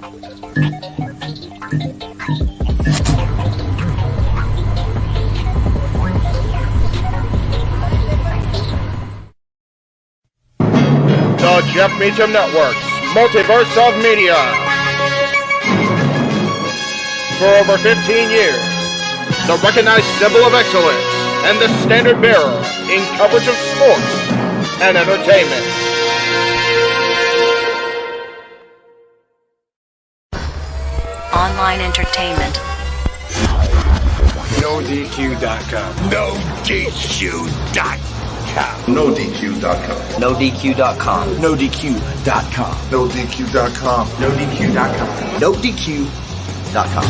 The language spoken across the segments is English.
The Jeff Meacham Network's Multiverse of Media. For over 15 years, the recognized symbol of excellence and the standard bearer in coverage of sports and entertainment. Online entertainment. NoDQ.com. NoDQ.com. NoDQ.com. NoDQ.com. NoDQ.com. NoDQ.com. NoDQ.com. NoDQ.com.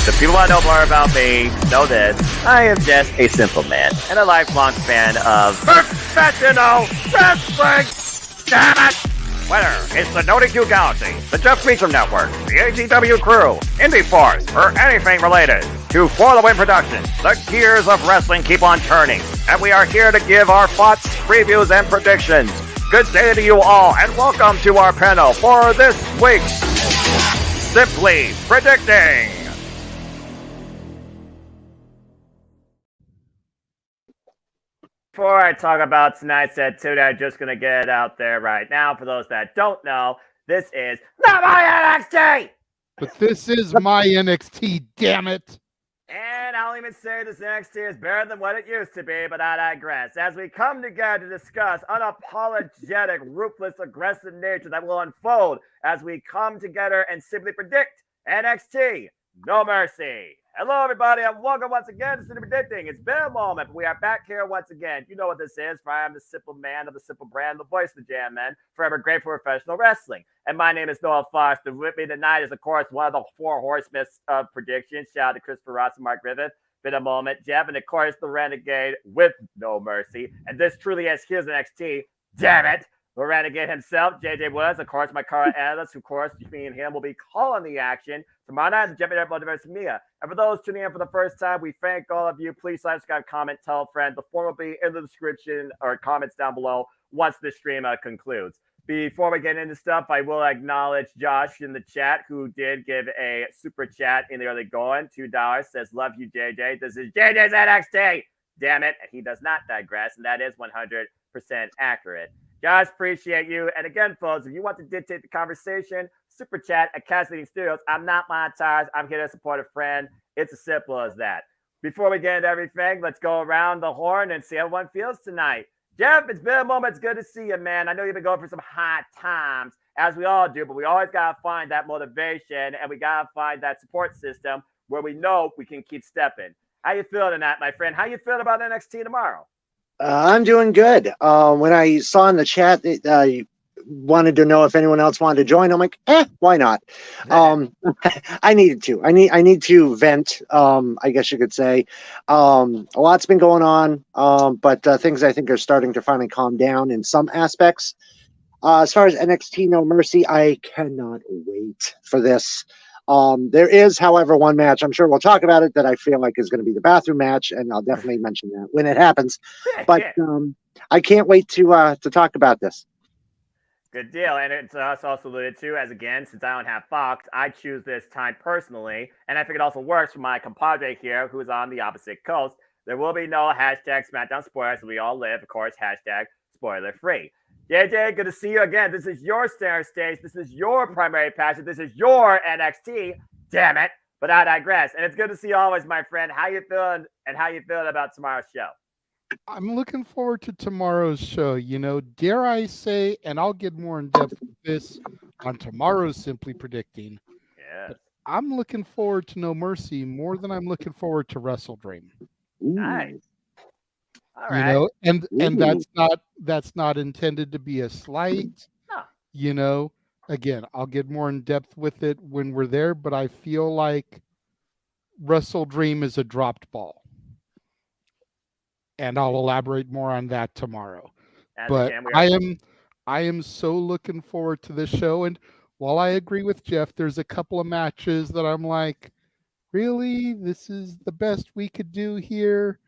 The people that know more about me know this. I am just a simple man and a lifelong fan of professional wrestling. Damn it! Whether it's the NoDQ Galaxy, the Jeff Meacham Network, the AGW Crew, Indie Force, or anything related to For the Win Productions, the gears of wrestling keep on turning, and we are here to give our thoughts, previews, and predictions. Good day to you all, and welcome to our panel for this week's Simply Predicting. Before I talk about tonight's activity, I'm just going to get it out there right now. For those that don't know, this is not my NXT! But this is my NXT, damn it. And I'll even say this NXT is better than what it used to be, but I digress. As we come together to discuss unapologetic, ruthless, aggressive nature that will unfold as we come together and simply predict NXT No Mercy. Hello, everybody, and welcome once again to Simply Predicting. It's been a moment, but we are back here once again. You know what this is, for I am the simple man of the simple brand, the voice of the Jam Man, forever grateful for professional wrestling. And my name is Noah Fox. The with me tonight is, of course, one of the four horsemen of predictions. Shout out to Christopher Ross and Mark Griffith. Been a moment, Jeff, and of course, the Renegade with No Mercy. And this truly is his NXT. Damn it! The Renegade himself, JJ Woods, of course, my current analyst, who, of course, me and him will be calling the action tomorrow night at the Jeff Multiverse Media. And for those tuning in for the first time, we thank all of you. Please like, subscribe, comment, tell a friend. The form will be in the description or comments down below once the stream concludes. Before we get into stuff, I will acknowledge Josh in the chat, who did give a super chat in the early going. $2 says, love you, JJ. This is JJ's NXT. Damn it. He does not digress, and that is 100% accurate. Guys, appreciate you. And again, folks, if you want to dictate the conversation, super chat at Castle Studios. I'm not monetized. I'm here to support a friend. It's as simple as that. Before we get into everything, let's go around the horn and see how everyone feels tonight. Jeff, it's been a moment. It's good to see you, man. I know you've been going for some hard times, as we all do, but we always got to find that motivation, and we got to find that support system where we know we can keep stepping. How you feeling tonight, my friend? How you feeling about NXT tomorrow? I'm doing good. When I saw in the chat that you wanted to know if anyone else wanted to join, I'm like, why not? I needed to. I need to vent. I guess you could say. A lot's been going on, but things I think are starting to finally calm down in some aspects. As far as NXT No Mercy, I cannot wait for this. There is, however, one match, I'm sure we'll talk about it, that I feel like is going to be the bathroom match, and I'll definitely mention that when it happens. But I can't wait to talk about this. Good deal. And it's also alluded to, as again, since I don't have Fox, I choose this time personally, and I think it also works for my compadre here, who's on the opposite coast. There will be no hashtag SmackDown spoilers. We all live, of course, hashtag spoiler free. JJ, good to see you again. This is your center stage. This is your primary passion. This is your NXT. Damn it. But I digress. And it's good to see you always, my friend. How you feeling and how you feeling about tomorrow's show? I'm looking forward to tomorrow's show. You know, dare I say, and I'll get more in depth with this on tomorrow's Simply Predicting. Yeah. I'm looking forward to No Mercy more than I'm looking forward to Wrestle Dream. Nice. All right. You know, and that's not intended to be a slight. No. You know, again, I'll get more in depth with it when we're there, but I feel like Wrestle Dream is a dropped ball. And I'll elaborate more on that tomorrow. But I am so looking forward to this show. And while I agree with Jeff, there's a couple of matches that I'm like, really? This is the best we could do here?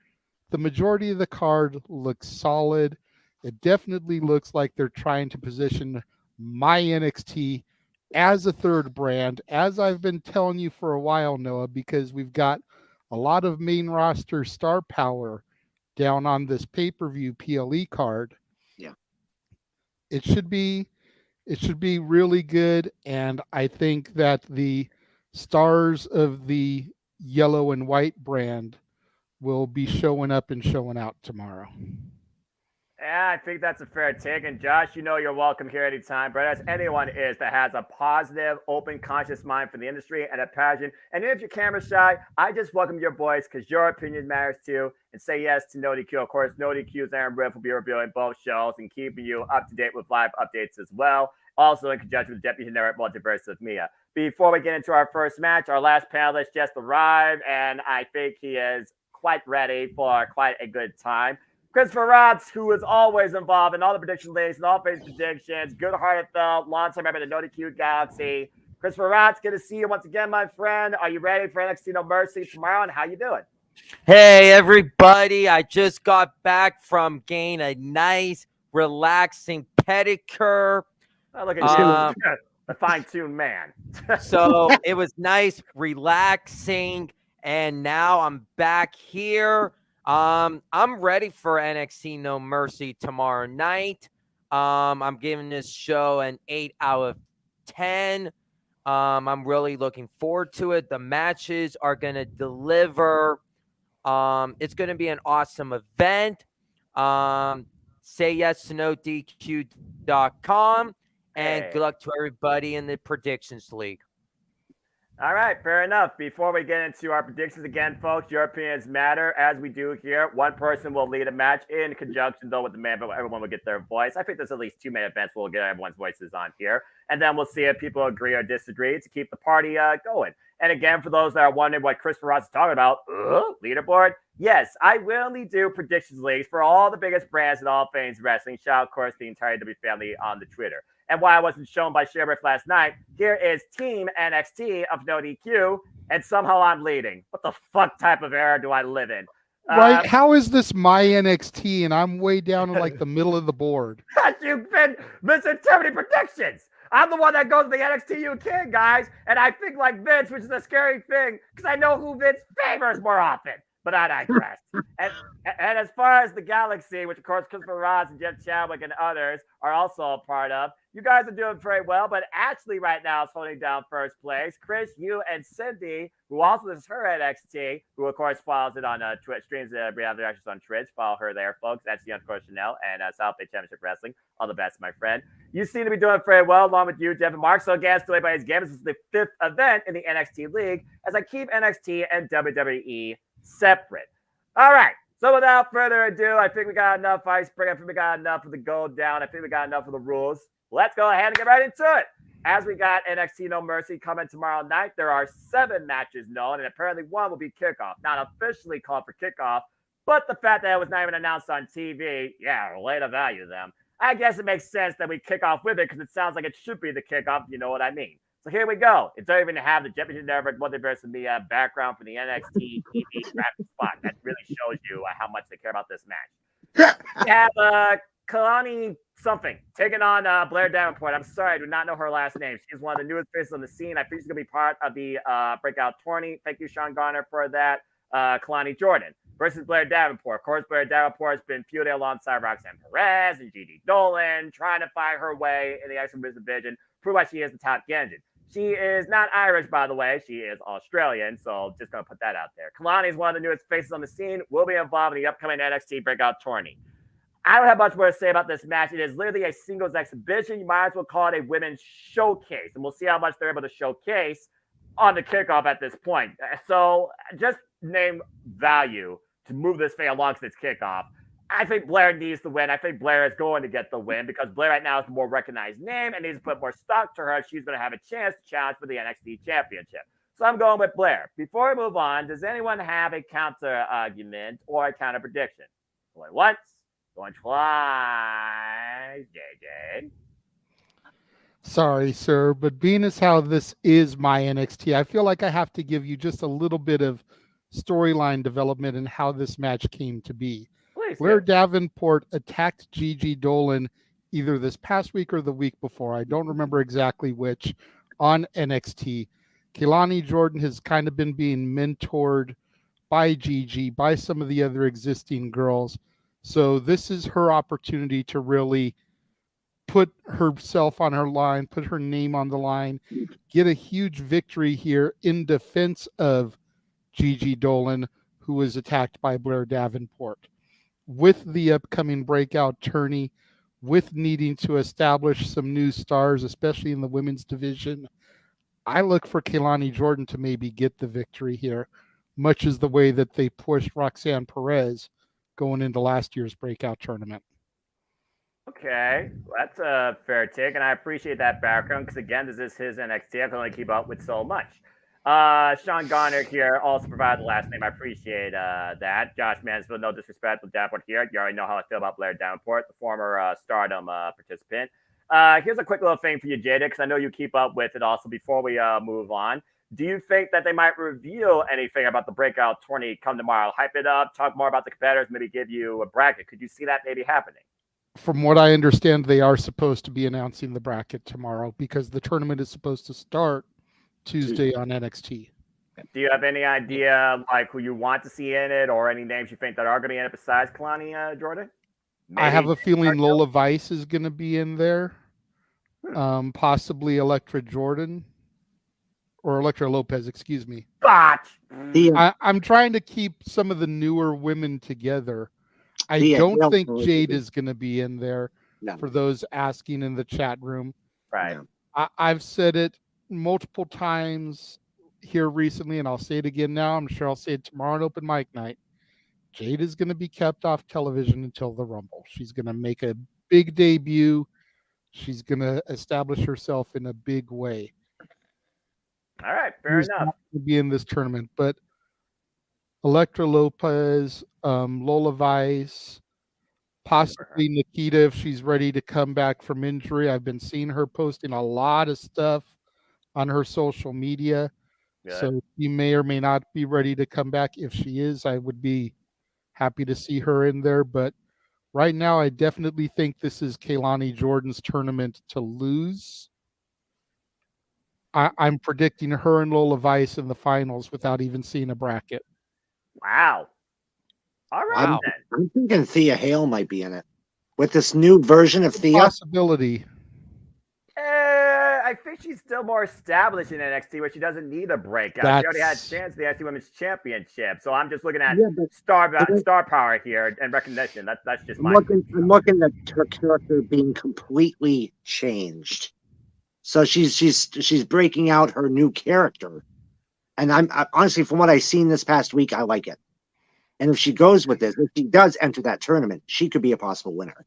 The majority of the card looks solid. It definitely looks like they're trying to position my NXT as a third brand, as I've been telling you for a while, Noah, because we've got a lot of main roster star power down on this pay-per-view PLE card. Yeah. It should be really good, and I think that the stars of the yellow and white brand will be showing up and showing out tomorrow. Yeah, I think that's a fair take. And Josh, you know you're welcome here anytime, but as anyone is that has a positive, open, conscious mind for the industry and a passion. And if you're camera shy, I just welcome your voice because your opinion matters too. And say yes to No DQ. Of course, No DQ's Aaron Riff will be reviewing both shows and keeping you up to date with live updates as well. Also in conjunction with Deputy Generic Multiverse of Mia. Before we get into our first match, our last panelist just arrived, and I think he is quite ready for quite a good time. Christopher Rotz, who is always involved in all the prediction leagues and all phase predictions, good-hearted fellow, long-time member of the No DQ Galaxy. Christopher Rotz, good to see you once again, my friend. Are you ready for NXT No Mercy tomorrow, and how you doing? Hey, everybody. I just got back from getting a nice, relaxing pedicure. Oh, look at you, a fine-tuned man. So it was nice, relaxing, and now I'm back here. I'm ready for NXT No Mercy tomorrow night. I'm giving this show an 8 out of 10. I'm really looking forward to it. The matches are going to deliver. It's going to be an awesome event. Say yes to NoDQ.com, and good luck to everybody in the Predictions League. All right, fair enough. Before we get into our predictions again, folks, your opinions matter, as we do here. One person will lead a match in conjunction, though, with the man, but everyone will get their voice. I think there's at least 2 main events we'll get everyone's voices on here. And then we'll see if people agree or disagree to keep the party going. And again, for those that are wondering what Christopher Ross is talking about, leaderboard, yes, I really do predictions leagues for all the biggest brands in all things wrestling. Shout out, of course, the entire W family on the Twitter. And why I wasn't shown by Sheriff last night, here is Team NXT of No DQ, and somehow I'm leading. What the fuck type of era do I live in? Right? How is this my NXT and I'm way down in like the middle of the board? You've been missing too many predictions. I'm the one that goes to the NXT UK, guys, and I think like Vince, which is a scary thing because I know who Vince favors more often. But I digress. and as far as the Galaxy, which of course Christopher Ross and Jeff Chadwick and others are also a part of, you guys are doing very well. But Ashley right now is holding down first place. Chris, you and Cindy, who also is her NXT, who of course follows it on Twitch, streams reality reactions on Twitch. Follow her there, folks. That's the Course Chanel and South Bay Championship Wrestling. All the best, my friend. You seem to be doing very well, along with you, Jeff and Mark. So again, still by his game. This is the 5th event in the NXT League, as I keep NXT and WWE separate. All right. So without further ado, I think we got enough icebreaker. I think we got enough of the go down. I think we got enough of the rules. Let's go ahead and get right into it. As we got NXT No Mercy coming tomorrow night, there are 7 matches known, and apparently one will be kickoff. Not officially called for kickoff, but the fact that it was not even announced on TV, way to value them. I guess it makes sense that we kick off with it because it sounds like it should be the kickoff, you know what I mean. So here we go. It's not even to have the Deputy Generic Multiverse of the background for the NXT TV graphic spot. That really shows you how much they care about this match. We have Kalani something taking on Blair Davenport. I'm sorry, I do not know her last name. She's one of the newest faces on the scene. I think she's going to be part of the breakout tourney. Thank you, Sean Garner, for that. Kalani Jordan versus Blair Davenport. Of course, Blair Davenport has been feuding alongside Roxanne Perez and Gigi Dolan, trying to find her way in the X division, prove why she is the top Genjin. She is not Irish, by the way. She is Australian, so just going to put that out there. Kalani is one of the newest faces on the scene, will be involved in the upcoming NXT breakout tourney. I don't have much more to say about this match. It is literally a singles exhibition. You might as well call it a women's showcase, and we'll see how much they're able to showcase on the kickoff at this point. So just name value to move this thing along since kickoff. I think Blair needs the win. I think Blair is going to get the win because Blair right now is the more recognized name and needs to put more stock to her. She's going to have a chance to challenge for the NXT Championship. So I'm going with Blair. Before we move on, does anyone have a counter argument or a counter prediction? Going once, going twice. JJ. Sorry, sir, but being as how this is my NXT, I feel like I have to give you just a little bit of storyline development and how this match came to be. Blair Davenport attacked Gigi Dolan either this past week or the week before. I don't remember exactly which, on NXT. Keilani Jordan has kind of been being mentored by Gigi, by some of the other existing girls. So this is her opportunity to really put herself on her line, put her name on the line, get a huge victory here in defense of Gigi Dolan, who was attacked by Blair Davenport. With the upcoming breakout tourney, with needing to establish some new stars, especially in the women's division, I look for Keilani Jordan to maybe get the victory here, much as the way that they pushed Roxanne Perez going into last year's breakout tournament. Okay, well, that's a fair take, and I appreciate that background because, again, this is his NXT. I can only keep up with so much. Sean Garner here also provided the last name. I appreciate that. Josh Mansfield, no disrespect with Davenport here. You already know how I feel about Blair Davenport, the former Stardom participant. Here's a quick little thing for you, Jada, because I know you keep up with it also before we move on. Do you think that they might reveal anything about the breakout tourney come tomorrow? Hype it up, talk more about the competitors, maybe give you a bracket. Could you see that maybe happening? From what I understand, they are supposed to be announcing the bracket tomorrow because the tournament is supposed to start Tuesday on NXT. Do you have any idea like who you want to see in it or any names you think that are going to be in it besides Keilani Jordan? Maybe I have a feeling Lola Vice is going to be in there. Possibly Elektra Jordan or Elektra Lopez, excuse me. Botch! I'm trying to keep some of the newer women together. I don't think Jade is going to be in there for those asking in the chat room. Right. I've said it multiple times here recently, and I'll say it again now. I'm sure I'll say it tomorrow on open mic night. Jade is going to be kept off television until the Rumble. She's going to make a big debut. She's going to establish herself in a big way. All right, fair enough. Not to be in this tournament, but Elektra Lopez, Lola Vice, possibly Nikita if she's ready to come back from injury. I've been seeing her posting a lot of stuff on her social media. Good. So she may or may not be ready to come back. If she is, I would be happy to see her in there. But right now, I definitely think this is Keilani Jordan's tournament to lose. I'm predicting her and Lola Vice in the finals without even seeing a bracket. Wow. All right. I'm thinking Thea Hale might be in it with this new version of Thea. Possibility. I think she's still more established in NXT, where she doesn't need a breakout. She already had a chance to the NXT Women's Championship. So I'm just looking at star power here and recognition. That's just I'm looking at her character being completely changed. So she's breaking out her new character. And I honestly, from what I've seen this past week, I like it. And if she goes with this, if she does enter that tournament, she could be a possible winner.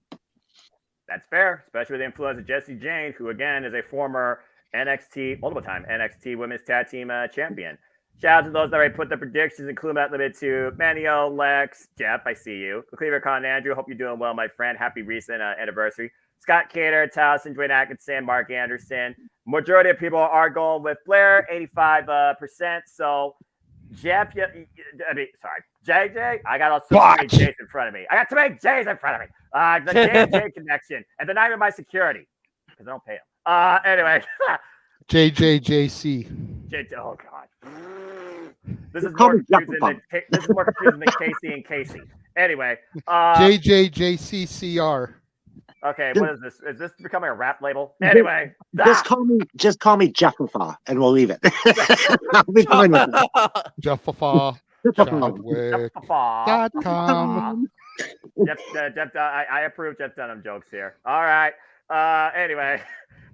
That's fair, especially with the influence of Jessie Jane, who, again, is a former multiple-time NXT Women's Tag Team Champion. Shout out to those that already put the predictions, including that limited to Manio, Lex, Jeff, I see you. Cleaver Con Andrew, hope you're doing well, my friend. Happy recent anniversary. Scott Cater, Towson, Dwayne Atkinson, Mark Anderson. Majority of people are going with Blair, 85%. So, Jeff, JJ, I got so many J's in front of me. I got too many J's in front of me. The JJ connection, and they're not even my security because I don't pay them. Anyway, JJJC. Oh God, this is more confusing than Casey and Casey. Anyway, JJJCCR. Okay, what is this? Is this becoming a rap label? Anyway, just call me Jeffafa, and we'll leave it. I'll be fine with it. Jeffafa. Jeffafa.com. Jeff, I approve Jeff Dunham jokes here. All right. Anyway,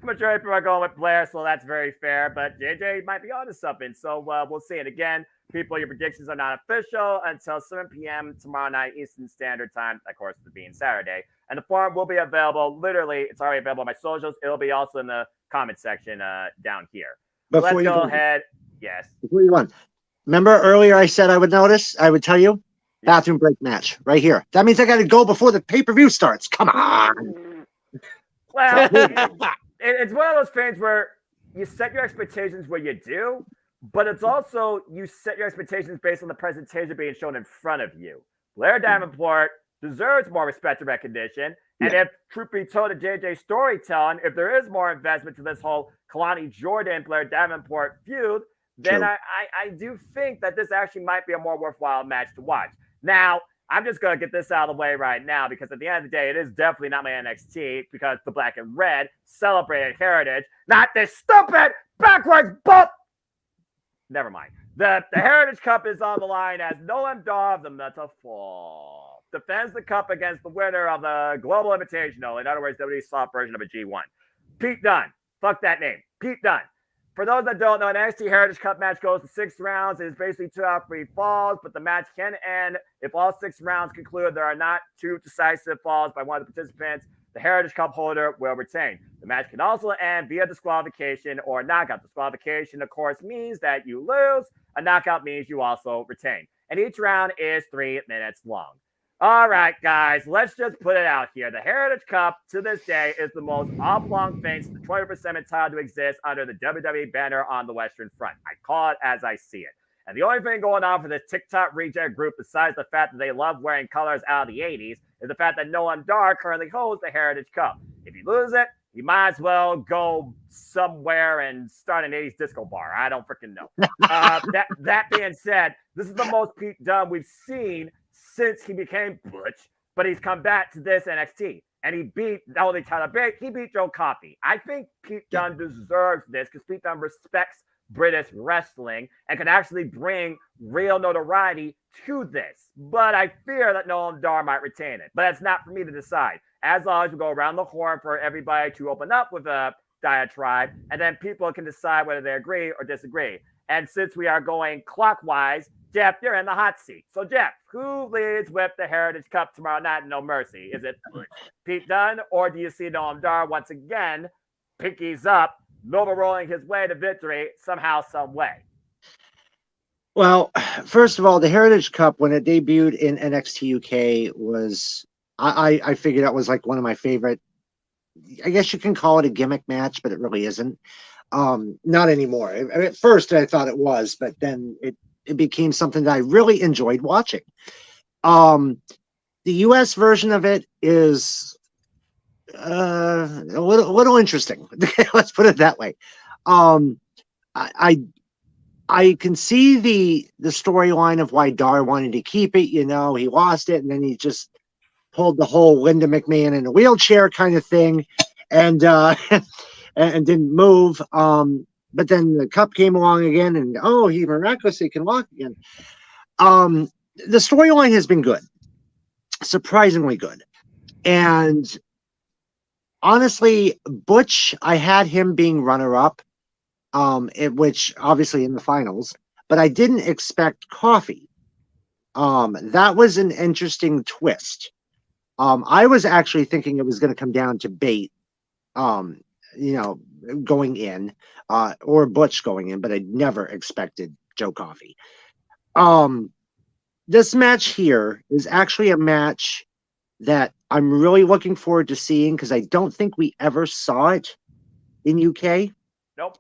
majority of people are going with Blair, so that's very fair. But JJ might be onto something, so we'll see. And again, people, your predictions are not official until 7 p.m. tomorrow night Eastern Standard Time. Of course, it being Saturday. And the forum will be available. Literally, it's already available on my socials. It'll be also in the comment section down here. Let's go ahead. Yes. Before you run, remember earlier I said I would tell you? Bathroom break match right here. That means I got to go before the pay-per-view starts. Come on. Well, it's one of those things where you set your expectations where you do, but it's also you set your expectations based on the presentation being shown in front of you. Blair Davenport deserves more respect and recognition. And if, truth be told, to JJ storytelling, if there is more investment to this whole Kalani Jordan, Blair Davenport feud, then I do think that this actually might be a more worthwhile match to watch. Now, I'm just going to get this out of the way right now because at the end of the day, it is definitely not my NXT because the black and red celebrated heritage, not this stupid backwards bump. Never mind. The Heritage Cup is on the line as Noam Dar of the Metaphor defends the cup against the winner of the Global Invitational. In other words, WWE's soft version of a G1. Pete Dunne. Fuck that name. Pete Dunne. For those that don't know, an NXT Heritage Cup match goes to 6 rounds. It is basically 2 out of 3 falls, but the match can end if all 6 rounds conclude there are not 2 decisive falls by one of the participants. The Heritage Cup holder will retain. The match can also end via disqualification or knockout. Disqualification, of course, means that you lose. A knockout means you also retain. And each round is 3 minutes long. All right, guys, let's just put it out here. The Heritage Cup, to this day, is the most oblong thing since the 20% entitled to exist under the WWE banner on the Western Front. I call it as I see it. And the only thing going on for this TikTok reject group, besides the fact that they love wearing colors out of the 80s, is the fact that Noam Dar currently holds the Heritage Cup. If you lose it, you might as well go somewhere and start an 80s disco bar. I don't freaking know. That being said, this is the most Pete Dunne we've seen since he became Butch, but he's come back to this NXT. And he beat, not only Tyler Bate, he beat Joe Coffey. I think Pete Dunne deserves this because Pete Dunne respects British wrestling and can actually bring real notoriety to this. But I fear that Noam Dar might retain it. But it's not for me to decide. As long as we go around the horn for everybody to open up with a diatribe, and then people can decide whether they agree or disagree. And since we are going clockwise, Jeff, you're in the hot seat. So, Jeff, who leads with the Heritage Cup tomorrow night? No Mercy. Is it Pete Dunne, or do you see Noam Dar once again, pinkies up, Nova rolling his way to victory somehow, some way? Well, first of all, the Heritage Cup, when it debuted in NXT UK, was I figured that was like one of my favorite. I guess you can call it a gimmick match, but it really isn't. Not anymore. At first, I thought it was, but then it became something that I really enjoyed watching. The US version of it is a little interesting. Let's put it that way. I can see the storyline of why Dar wanted to keep it. You know, he lost it, and then he just pulled the whole Linda McMahon in a wheelchair kind of thing, and and didn't move. But then the cup came along again, and he miraculously can walk again. The storyline has been good, surprisingly good. And honestly, Butch, I had him being runner-up, which obviously in the finals, but I didn't expect Coffey. That was an interesting twist. I was actually thinking it was going to come down to Bate, going in, or Butch going in, but I never expected Joe Coffey. This match here is actually a match that I'm really looking forward to seeing because I don't think we ever saw it in UK. Nope.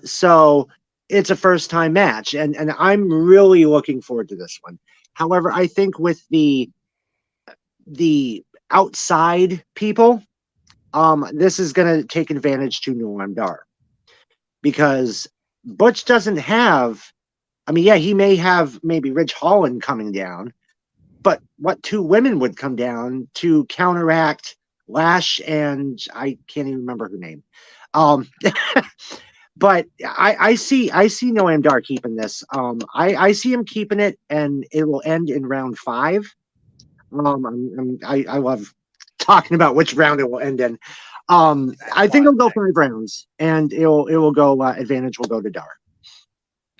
So it's a first time match, and I'm really looking forward to this one. However, I think with the outside people, this is going to take advantage to Noam Dar because Butch doesn't have. I mean, yeah, he may have maybe Ridge Holland coming down, but what 2 women would come down to counteract Lash and I can't even remember her name. But I see Noam Dar keeping this. I see him keeping it, and it will end in round 5. I love talking about which round it will end in. I think it'll go 5 rounds, and it will go advantage will go to Dar.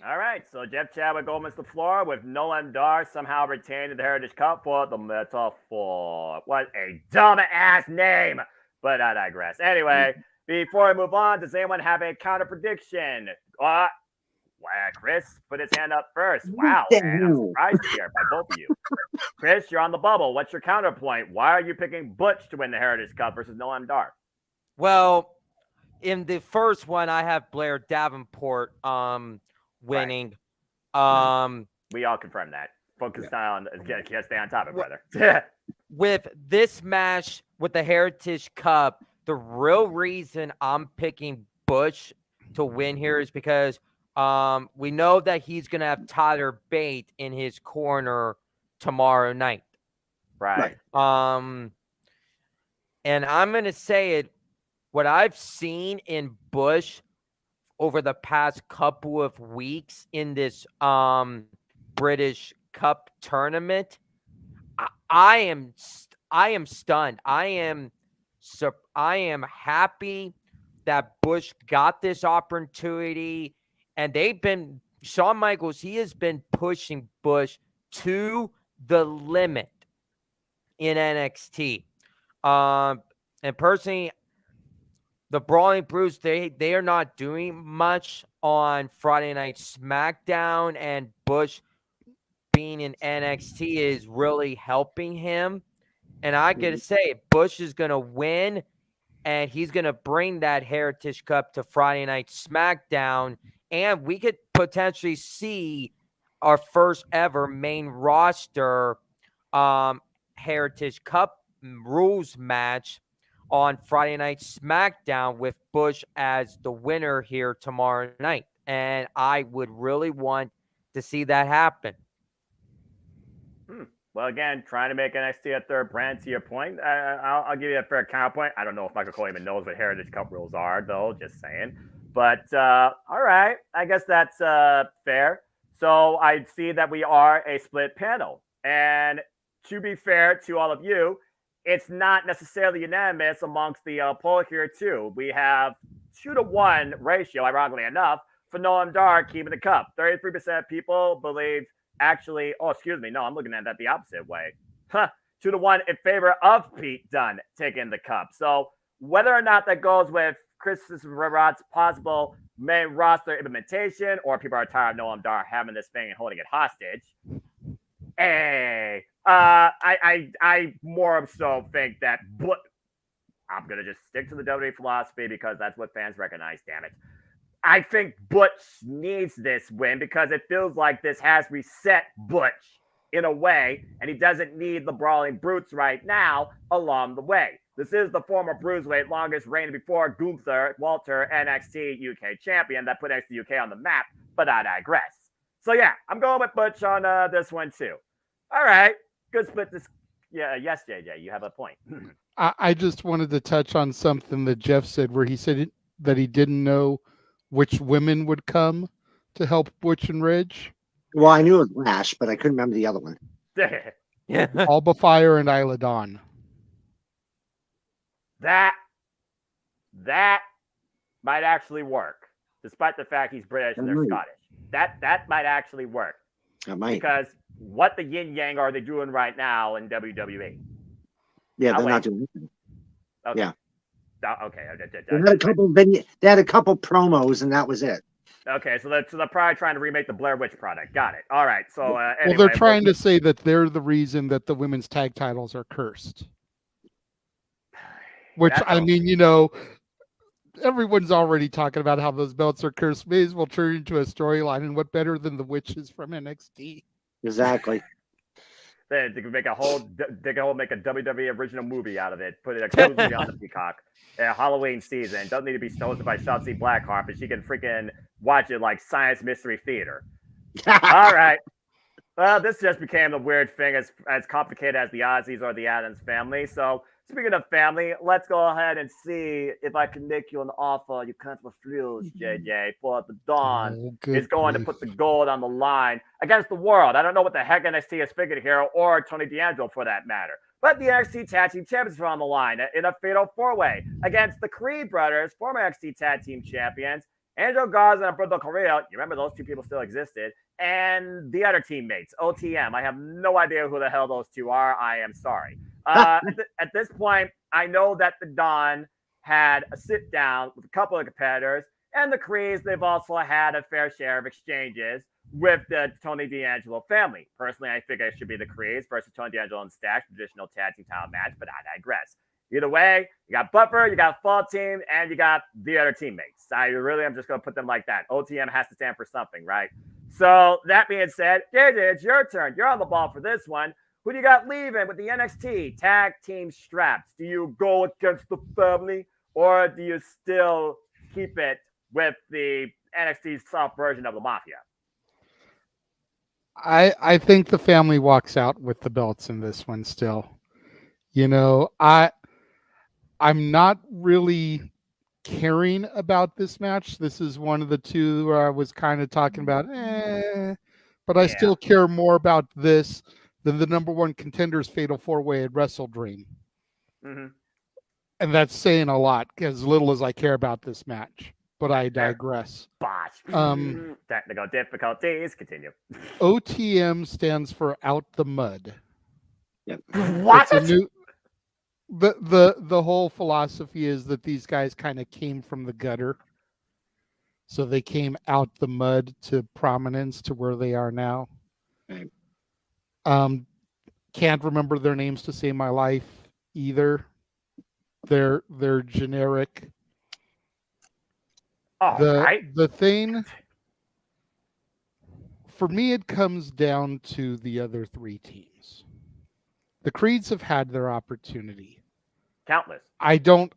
All right, so Jeff Chadwick opens the floor with Noam Dar somehow retaining the Heritage Cup for the Metaphor. What a dumb-ass name, but I digress. Anyway, before we move on, does anyone have a counter prediction? Chris put his hand up first. Wow, man, I'm surprised here by both of you. Chris, you're on the bubble. What's your counterpoint? Why are you picking Butch to win the Heritage Cup versus Noam Dar? Well, in the first one, I have Blair Davenport winning. Right. We all confirm that. Focus on, can't stay on topic, brother. With this match with the Heritage Cup, the real reason I'm picking Bush to win here is because we know that he's going to have Tyler Bate in his corner tomorrow night. Right. And I'm going to say it, what I've seen in Bush over the past couple of weeks in this British Cup tournament, I am stunned. I am happy that Bush got this opportunity, and Shawn Michaels, he has been pushing Bush to the limit in NXT. And personally, the Brawling Brutes, they are not doing much on Friday Night SmackDown, and Bush being in NXT is really helping him. And I got to say, Bush is going to win, and he's going to bring that Heritage Cup to Friday Night SmackDown, and we could potentially see our first ever main roster Heritage Cup rules match on Friday Night SmackDown with Bush as the winner here tomorrow night. And I would really want to see that happen. Well, again, trying to make NXT a third brand, to your point. I'll give you a fair counterpoint. I don't know if Michael Cole even knows what Heritage Cup rules are, though, just saying. But, all right, I guess that's fair. So I see that we are a split panel. And to be fair to all of you, it's not necessarily unanimous amongst the poll here, too. We have 2-to-1 ratio, ironically enough, for Noam Dar keeping the cup. 33% of people believe actually, I'm looking at that the opposite way. 2-to-1 in favor of Pete Dunne taking the cup. So whether or not that goes with Christopher Rod's possible main roster implementation, or people are tired of Noam Dar having this thing and holding it hostage, I more so think that, but I'm going to just stick to the WWE philosophy because that's what fans recognize, damn it. I think Butch needs this win because it feels like this has reset Butch in a way, and he doesn't need the Brawling Brutes right now along the way. This is the former Bruiserweight longest reign before Gunther Walter NXT UK champion that put NXT UK on the map, but I digress. So yeah, I'm going with Butch on this one too. All right, good split. Yes, JJ, you have a point. I just wanted to touch on something that Jeff said, where he said that he didn't know which women would come to help Butch and Ridge. Well, I knew it was Lash, but I couldn't remember the other one. Alba Fire and Isla Dawn. That might actually work, despite the fact he's British and they're Scottish. That might actually work. That might. Because what the yin yang are they doing right now in WWE? Yeah, they're not doing anything. Okay. Yeah. Okay. They had a couple promos, and that was it. Okay, so they're probably trying to remake the Blair Witch product. Got it. All right. So anyway, well, they're trying to say that they're the reason that the women's tag titles are cursed. Which, I mean, everyone's already talking about how those belts are cursed. May as well turn into a storyline, and what better than the witches from NXT? Exactly. They could make a WWE original movie out of it. Put it exclusively on the Peacock. Halloween season. Doesn't need to be hosted by Shotzi Blackheart, but she can freaking watch it like science mystery theater. All right. Well, this just became a weird thing, as complicated as the Aussies or the Addams family. So speaking of family, let's go ahead and see if I can make you an offer you can't refuse, JJ, for the Dawn is going to put the gold on the line against the world. I don't know what the heck NXT is figured here, or Tony D'Angelo for that matter. But the NXT Tag Team Champions are on the line in a fatal four-way against the Creed brothers, former NXT Tag Team Champions, Angel Garza and Alberto Carrillo. You remember those two people still existed. And the other teammates, OTM. I have no idea who the hell those two are. I am sorry. At this point, I know that the Dawn had a sit down with a couple of competitors, and the Creeds, they've also had a fair share of exchanges with the Tony D'Angelo family. Personally, I think it should be the Creeds versus Tony D'Angelo and Stash, traditional tag team title match, but I digress. Either way, you got Buffer, you got Fall Team, and you got the other teammates. I'm just going to put them like that. OTM has to stand for something, right? So that being said, JJ, it's your turn. You're on the ball for this one. Who do you got leaving with the NXT tag team straps? Do you go against the family, or do you still keep it with the NXT soft version of the Mafia? I think the family walks out with the belts in this one still. You know, I'm not really caring about this match. This is one of the two where I was kind of talking about, but I still care more about this than the number one contender's fatal four-way at Wrestle Dream. Mm-hmm. And that's saying a lot, as little as I care about this match. But I digress. Botch. Technical difficulties. Continue. OTM stands for Out the Mud. Yep. What? The whole philosophy is that these guys kind of came from the gutter. So they came out the mud to prominence to where they are now. Right. Can't remember their names to save my life either. They're generic. The thing for me, it comes down to the other three teams. The Creeds have had their opportunity. Countless. I don't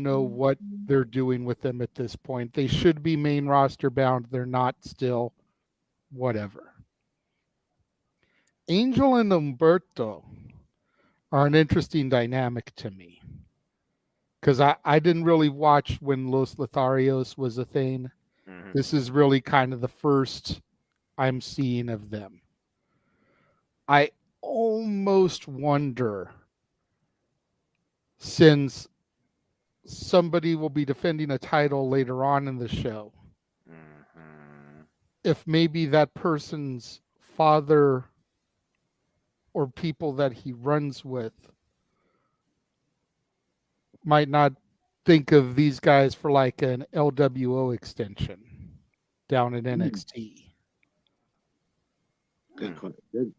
know what they're doing with them at this point. They should be main roster bound. They're not still. Whatever. Angel and Umberto are an interesting dynamic to me. Because I didn't really watch when Los Lotharios was a thing. Mm-hmm. This is really kind of the first I'm seeing of them. I almost wonder, since somebody will be defending a title later on in the show, if maybe that person's father or people that he runs with might not think of these guys for like an LWO extension down at NXT. Good point. That's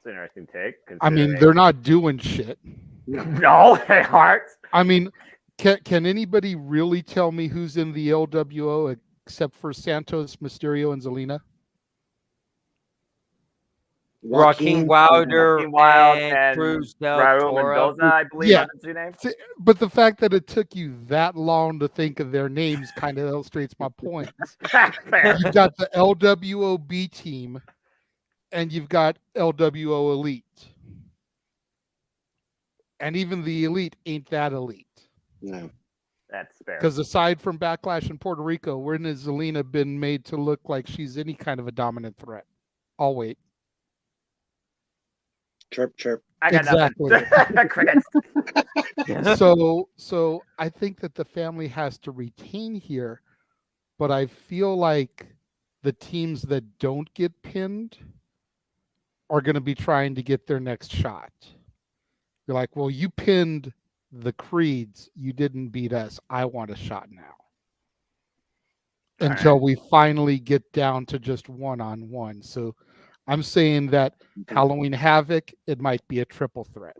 an interesting take. I mean, they're not doing shit. No, they aren't. I mean, can anybody really tell me who's in the LWO except for Santos, Mysterio, and Zelina? Joaquin Wilder and Cruz del Toro. Mendoza, I believe. Yeah. That's your name. But the fact that it took you that long to think of their names kind of illustrates my point. You've got the LWO B team, and you've got LWO Elite. And even the Elite ain't that elite. No. That's fair. Because aside from Backlash in Puerto Rico, when has Zelina been made to look like she's any kind of a dominant threat? I'll wait. Chirp, chirp. I got exactly. Crickets. So I think that the family has to retain here, but I feel like the teams that don't get pinned are going to be trying to get their next shot. You're like, well, you pinned the Creeds. You didn't beat us. I want a shot now. Until we finally get down to just one-on-one. So I'm saying that Halloween Havoc, it might be a triple threat.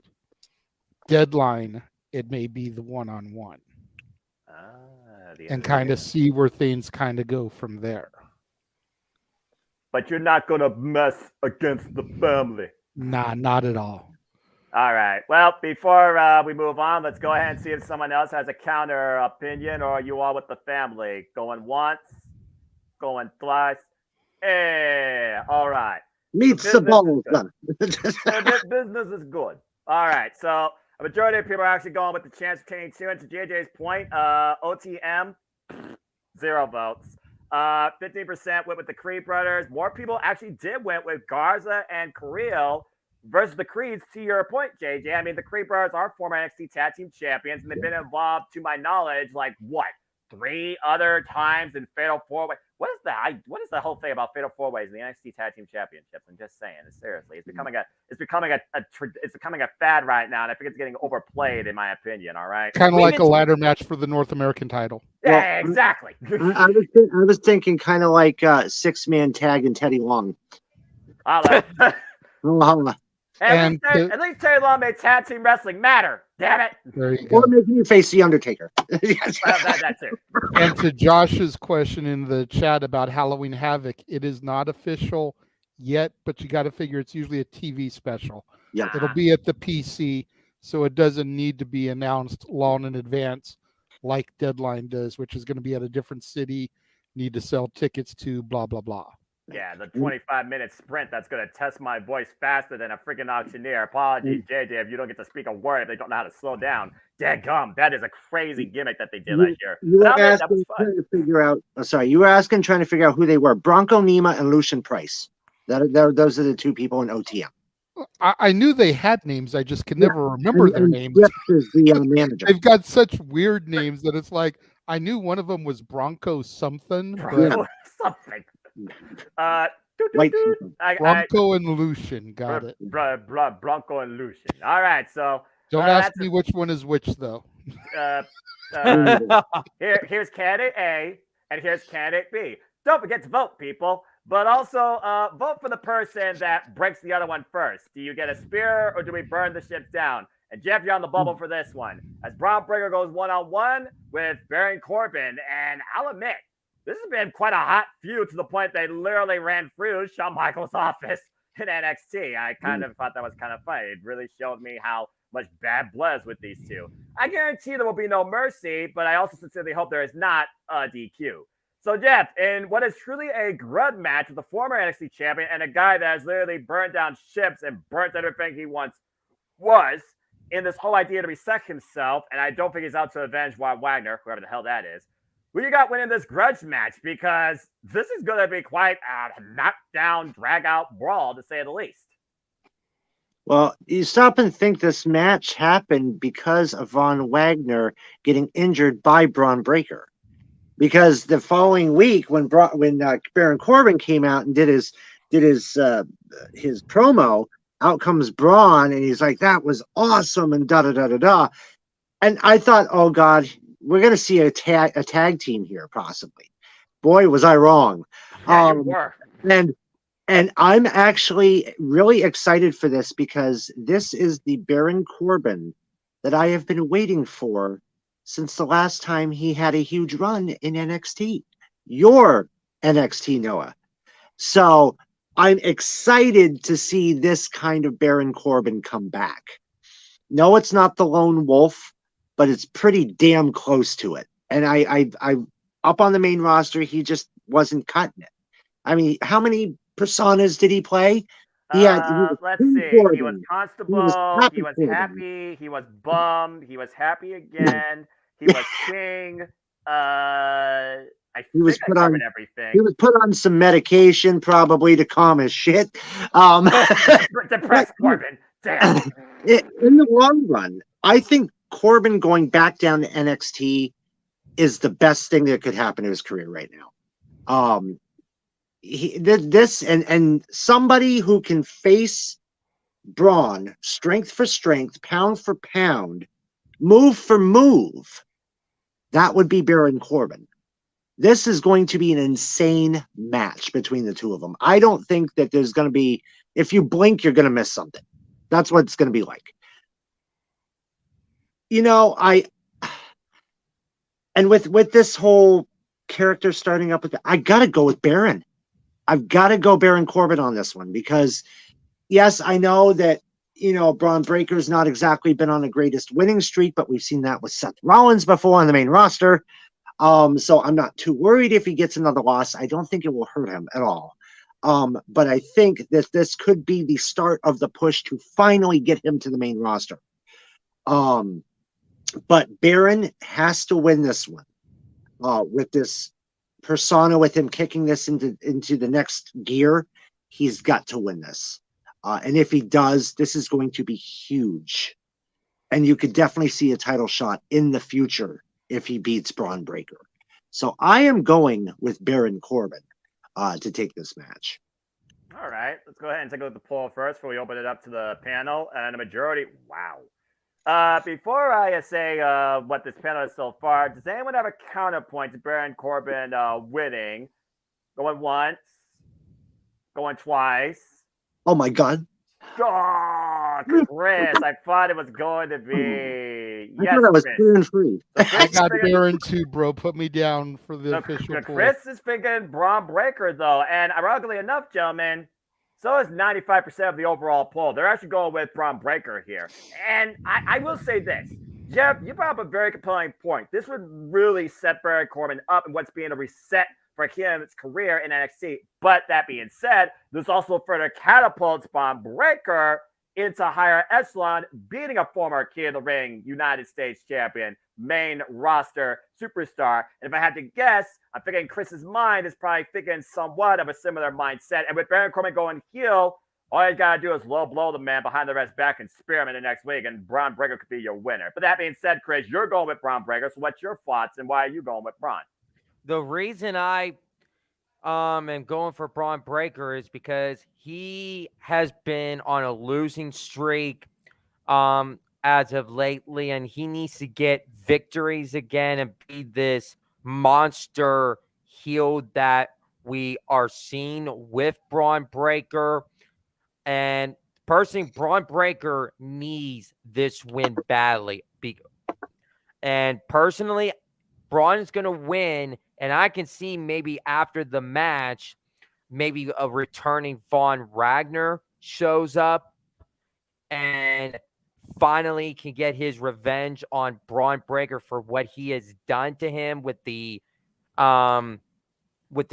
Deadline, it may be the one-on-one. And kind of see where things kind of go from there. But you're not going to mess against the family. Nah, not at all. All right. Well, before we move on, let's go ahead and see if someone else has a counter opinion, or are you all with the family? Going once, going twice. Hey, all right. Meets the ball. Business is good. All right. So a majority of people are actually going with the Chance Kane too. And to JJ's point, OTM, 0 votes. 15% went with the Creed brothers. More people actually did went with Garza and Carrillo versus the Creeds. To your point, JJ, I mean, the Creed brothers are former NXT Tag Team Champions, and they've been involved, to my knowledge, like what, 3 other times in Fatal 4-Way. What is the whole thing about Fatal 4-Ways in the NXT Tag Team Championships? I'm just saying, seriously, it's becoming a fad right now, and I think it's getting overplayed, in my opinion. All right, kind of like a ladder match for the North American title. Yeah, exactly. I was thinking kind of like 6-man tag and Teddy Long. At And least Teddy Long made tag team wrestling matter. Damn it! There you go. Or making you face the Undertaker. That too. And to Josh's question in the chat about Halloween Havoc, it is not official yet, but you got to figure it's usually a TV special. Yeah. It'll be at the PC, so it doesn't need to be announced long in advance like Deadline does, which is going to be at a different city, need to sell tickets to, blah, blah, blah. Yeah, the 25-minute sprint that's going to test my voice faster than a freaking auctioneer. Apologies, JJ, if you don't get to speak a word, if they don't know how to slow down. Dadgum, that is a crazy gimmick that they did last year. You were asking trying to figure out. You were asking trying to figure out who they were. Bronco Nima and Lucian Price. Those are the two people in OTM. I knew they had names. I just could never remember their names. Is the manager. They've got such weird names that it's like I knew one of them was Bronco something. Bronco something. Bronco and Lucian, got it. Bronco and Lucian. All right, so don't ask me which one is which though. Here's candidate A and here's candidate B. Don't forget to vote, people. But also vote for the person that breaks the other one first. Do you get a spear or do we burn the ships down? And Jeff, you're on the bubble for this one. As Braun Breaker goes one-on-one with Baron Corbin, and I'll admit, this has been quite a hot feud to the point they literally ran through Shawn Michaels' office in NXT. I kind of thought that was kind of funny. It really showed me how much bad blood is with these two. I guarantee there will be no mercy, but I also sincerely hope there is not a DQ. So, Jeff, in what is truly a grudge match with the former NXT champion and a guy that has literally burned down ships and burnt everything he once was in this whole idea to reset himself, and I don't think he's out to avenge Von Wagner, whoever the hell that is. Who you got winning this grudge match? Because this is going to be quite a knockdown, drag-out brawl, to say the least. Well, you stop and think this match happened because of Von Wagner getting injured by Braun Breaker. Because the following week, when Baron Corbin came out and did his promo, out comes Braun, and he's like, "That was awesome," and da da da da da. And I thought, oh God, we're gonna see a tag team here, possibly. Boy, was I wrong. Yeah, you were. And I'm actually really excited for this because this is the Baron Corbin that I have been waiting for since the last time he had a huge run in NXT. Your NXT, Noah. So I'm excited to see this kind of Baron Corbin come back. No, it's not the lone wolf, but it's pretty damn close to it. And I up on the main roster, he just wasn't cutting it. I mean, how many personas did he play? Let's see. He was Constable. He was happy. He was bummed. He was happy again. He was king. He was put on everything. He was put on some medication, probably to calm his shit. Depressed Corbin. Damn. In the long run, I think Corbin going back down to NXT is the best thing that could happen to his career right now. This and somebody who can face Braun, strength for strength, pound for pound, move for move, that would be Baron Corbin. This is going to be an insane match between the two of them. I don't think that there's going to be, if you blink, you're going to miss something. That's what it's going to be like. You know, and with this whole character starting up with, I got to go with Baron. I've got to go Baron Corbin on this one because, yes, I know that, you know, Braun Breaker's not exactly been on the greatest winning streak, but we've seen that with Seth Rollins before on the main roster. So I'm not too worried if he gets another loss. I don't think it will hurt him at all. But I think that this could be the start of the push to finally get him to the main roster. But Baron has to win this one with this persona, with him kicking this into the next gear. He's got to win this. And if he does, this is going to be huge. And you could definitely see a title shot in the future if he beats Braun Breaker. So I am going with Baron Corbin to take this match. All right, let's go ahead and take a look at the poll first before we open it up to the panel. And the majority, wow. Before I say what this panel is so far, does anyone have a counterpoint to Baron Corbin winning? Going once, going twice. Oh my God. Oh, Chris, I thought it was going to be Exactly. I Yes, thought that was Chris. clear and free. I got Baron too, bro. Put me down for the official poll. Chris is thinking Braun Breaker, though. And ironically enough, gentlemen, so is 95% of the overall poll. They're actually going with Braun Breaker here. And I will say this. Jeff, you brought up a very compelling point. This would really set Baron Corbin up in what's being a reset for his career in NXT. But that being said, this also further catapults Braun Breaker into higher echelon, beating a former King of the Ring United States champion, main roster superstar. And if I had to guess, I'm thinking Chris's mind is probably thinking somewhat of a similar mindset. And with Baron Corbin going heel, all you got to do is low blow the man behind the red's back and spear him in the next week, and Braun Breaker could be your winner. But that being said, Chris, you're going with Braun Breaker. So what's your thoughts, and why are you going with Braun? The reason I am going for Braun Breaker is because he has been on a losing streak as of lately, and he needs to get victories again and be this monster heel that we are seeing with Braun Breaker. And personally, Braun Breaker needs this win badly. And personally, Braun is going to win, and I can see maybe after the match, maybe a returning Von Wagner shows up and finally can get his revenge on Braun Breaker for what he has done to him with the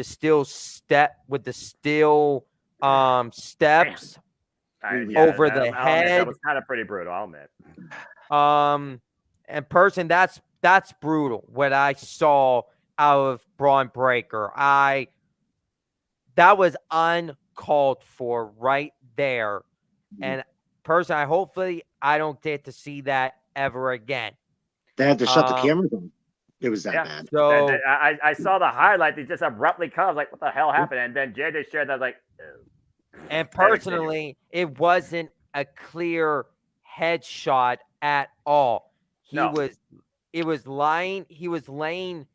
steel steps over the head. That was kind of pretty brutal, I'll admit. And person, that's brutal. What I saw out of Braun Breaker, that was uncalled for right there. And person, hopefully I don't get to see that ever again. They had to shut the cameras on. It was that bad. So I saw the highlight. They just abruptly cut. I was like, what the hell happened? And then JJ shared that. I was like, and personally, it wasn't a clear headshot at all. He was laying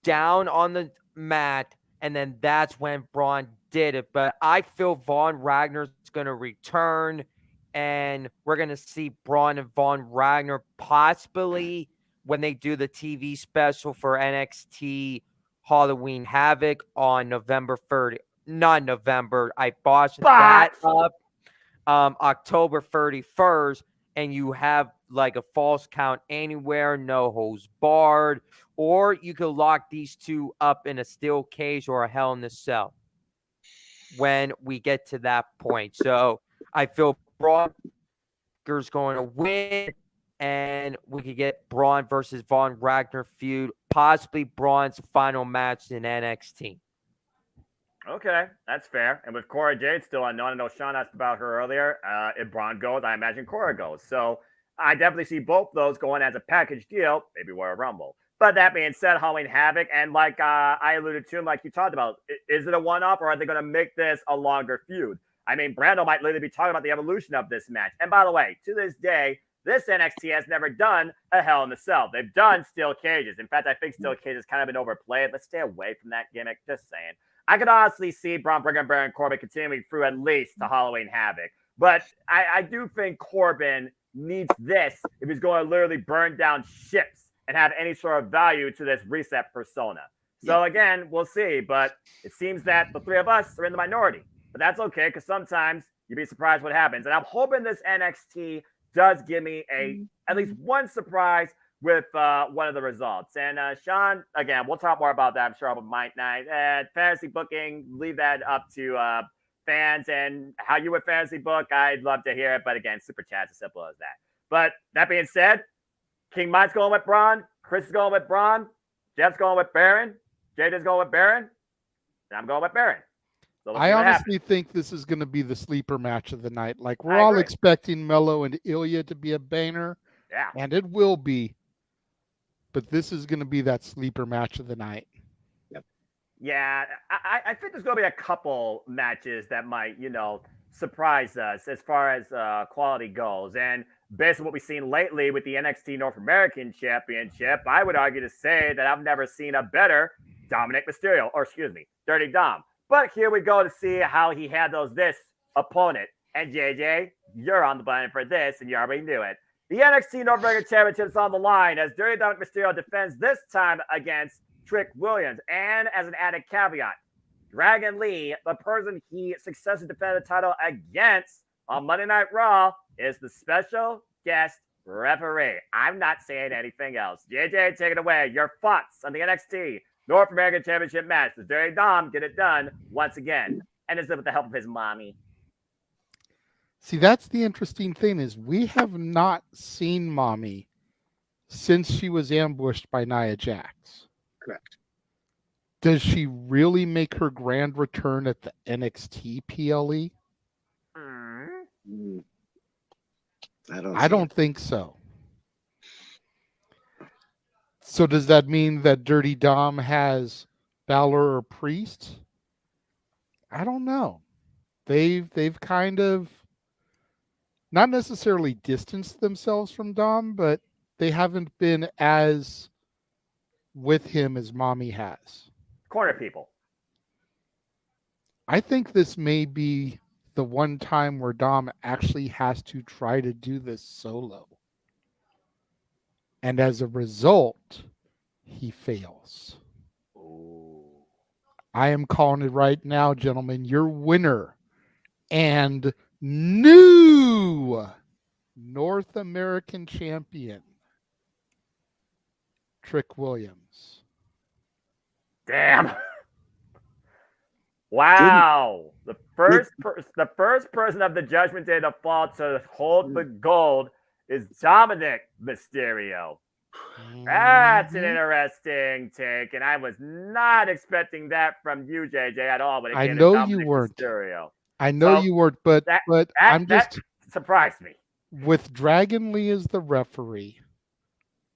down on the mat, and then that's when Braun did it. But I feel Von Wagner's going to return, and we're going to see Braun and Von Wagner possibly when they do the TV special for NXT Halloween Havoc on November 30th. Not November. I botched that up. October 31st, and you have like a false count anywhere, no holds barred, or you could lock these two up in a steel cage or a Hell in a Cell when we get to that point. So I feel Braun Breaker's going to win, and we could get Braun versus Von Wagner feud, possibly Braun's final match in NXT. Okay, that's fair. And with Cora Jade still unknown, I know Sean asked about her earlier. If Braun goes, I imagine Cora goes. So I definitely see both those going as a package deal, maybe Royal Rumble. But that being said, Halloween Havoc, and like I alluded to, and like you talked about, is it a one-off, or are they going to make this a longer feud? I mean, Brando might literally be talking about the evolution of this match. And by the way, to this day, this NXT has never done a Hell in a Cell. They've done steel cages. In fact, I think steel cages kind of been overplayed. Let's stay away from that gimmick. Just saying. I could honestly see Braun Breaker and Baron Corbin continuing through at least to Halloween Havoc. But I do think Corbin needs this if he's going to literally burn down ships and have any sort of value to this reset persona. So again, we'll see. But it seems that the three of us are in the minority. But that's okay, because sometimes you'd be surprised what happens. And I'm hoping this NXT does give me at least one surprise with one of the results. And Sean, again, we'll talk more about that, I'm sure, on Mike Night. Fantasy booking, leave that up to fans, and how you would fantasy book, I'd love to hear it. But again, super chat's as simple as that. But that being said, King Mike's going with Braun, Chris is going with Braun, Jeff's going with Baron, JJ's going with Baron, and I'm going with Baron. So I honestly think this is going to be the sleeper match of the night. Like, we're all expecting Mello and Ilya to be a banger. Yeah. And it will be. But this is going to be that sleeper match of the night. Yep. Yeah, I think there's going to be a couple matches that might, surprise us as far as quality goes. And based on what we've seen lately with the NXT North American Championship, I would argue to say that I've never seen a better Dominic Mysterio, or excuse me, Dirty Dom. But here we go to see how he handles this opponent. And JJ, you're on the button for this, and you already knew it. The NXT North American Championship is on the line as Dirty Dominic Mysterio defends this time against Trick Williams. And as an added caveat, Dragon Lee, the person he successfully defended the title against on Monday Night Raw, is the special guest referee. I'm not saying anything else. JJ, take it away. Your thoughts on the NXT North American Championship match. Does Dirty Dom get it done once again? And is it with the help of his mommy? See, that's the interesting thing is we have not seen Mommy since she was ambushed by Nia Jax. Correct. Does she really make her grand return at the NXT PLE? I don't think so. So does that mean that Dirty Dom has Balor or Priest? I don't know. They've kind of not necessarily distanced themselves from Dom, but they haven't been as with him as Mommy has. Corner people. I think this may be the one time where Dom actually has to try to do this solo. And as a result, he fails. Ooh. I am calling it right now, gentlemen. Your winner and new North American champion, Trick Williams. Damn. Wow. The first person of the Judgment Day to fall to hold the gold is Dominic Mysterio. That's an interesting take, and I was not expecting that from you, JJ, at all. But I know you weren't. Mysterio. I know you weren't, but I'm just that surprised me. With Dragon Lee as the referee,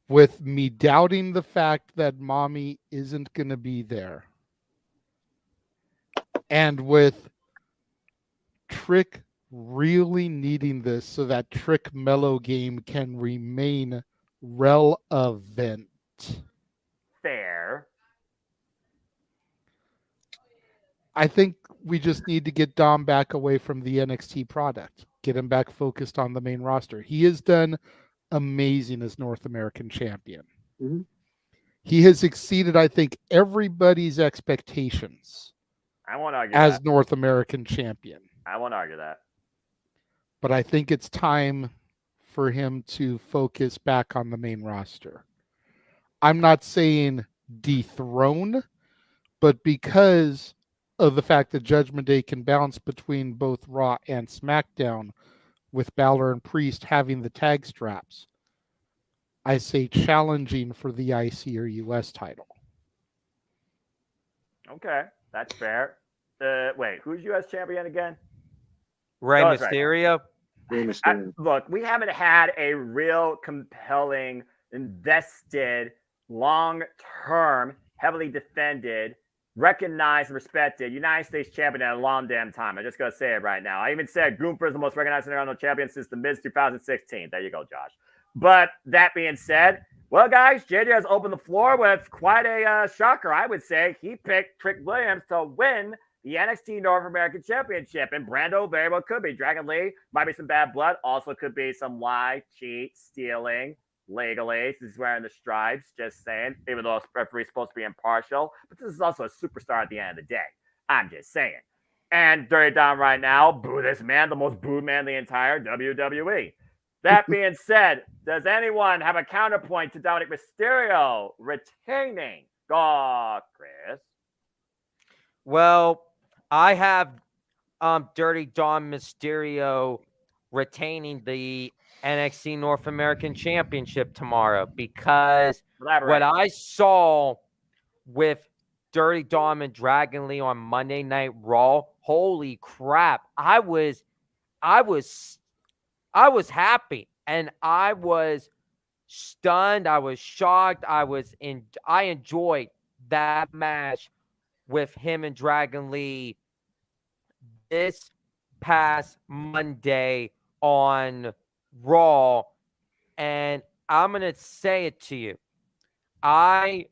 with me doubting the fact that Mommy isn't going to be there, and with Trick really needing this so that Trick Mellow game can remain relevant. Fair. I think we just need to get Dom back away from the NXT product. Get him back focused on the main roster. He has done amazing as North American champion. Mm-hmm. He has exceeded, I think, everybody's expectations. I won't argue as that. North American champion. I won't argue that. But I think it's time for him to focus back on the main roster. I'm not saying dethrone, but because of the fact that Judgment Day can bounce between both Raw and SmackDown with Balor and Priest having the tag straps, I say challenging for the IC or US title. Okay, that's fair. Wait, who's US champion again? Rey Mysterio. Rey Mysterio. Look, we haven't had a real compelling, invested, long-term, heavily defended, recognized and respected United States champion in a long damn time. I just gotta say it right now. I even said Gunther is the most recognized Intercontinental champion since the Miz 2016. There you go, Josh. But that being said, well, guys, JJ has opened the floor with quite a shocker, I would say. He picked Trick Williams to win the NXT North American Championship, and Brando very well could be. Dragon Lee might be some bad blood, also could be some lie, cheat, stealing, legally. He's wearing the stripes, just saying, even though the referee's supposed to be impartial. But this is also a superstar at the end of the day. I'm just saying. And Dirty Dom right now, boo this man, the most booed man in the entire WWE. That being said, does anyone have a counterpoint to Dominic Mysterio retaining? Go, Chris. Well, I have Dirty Dom Mysterio retaining the NXT North American Championship tomorrow because what I saw with Dirty Dom and Dragon Lee on Monday Night Raw, holy crap. I was happy and I was stunned. I was shocked. I enjoyed that match with him and Dragon Lee this past Monday on Raw. And I'm going to say it to you. I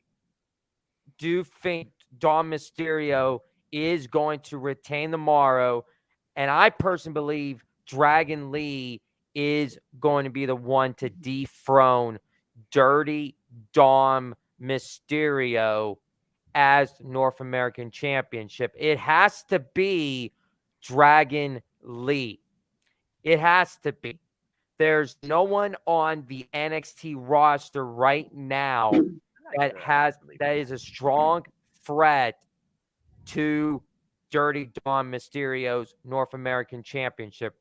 do think Dom Mysterio is going to retain tomorrow. And I personally believe Dragon Lee is going to be the one to dethrone Dirty Dom Mysterio as North American Championship. It has to be Dragon Lee. It has to be. There's no one on the NXT roster right now that is a strong threat to Dirty Dom Mysterio's North American Championship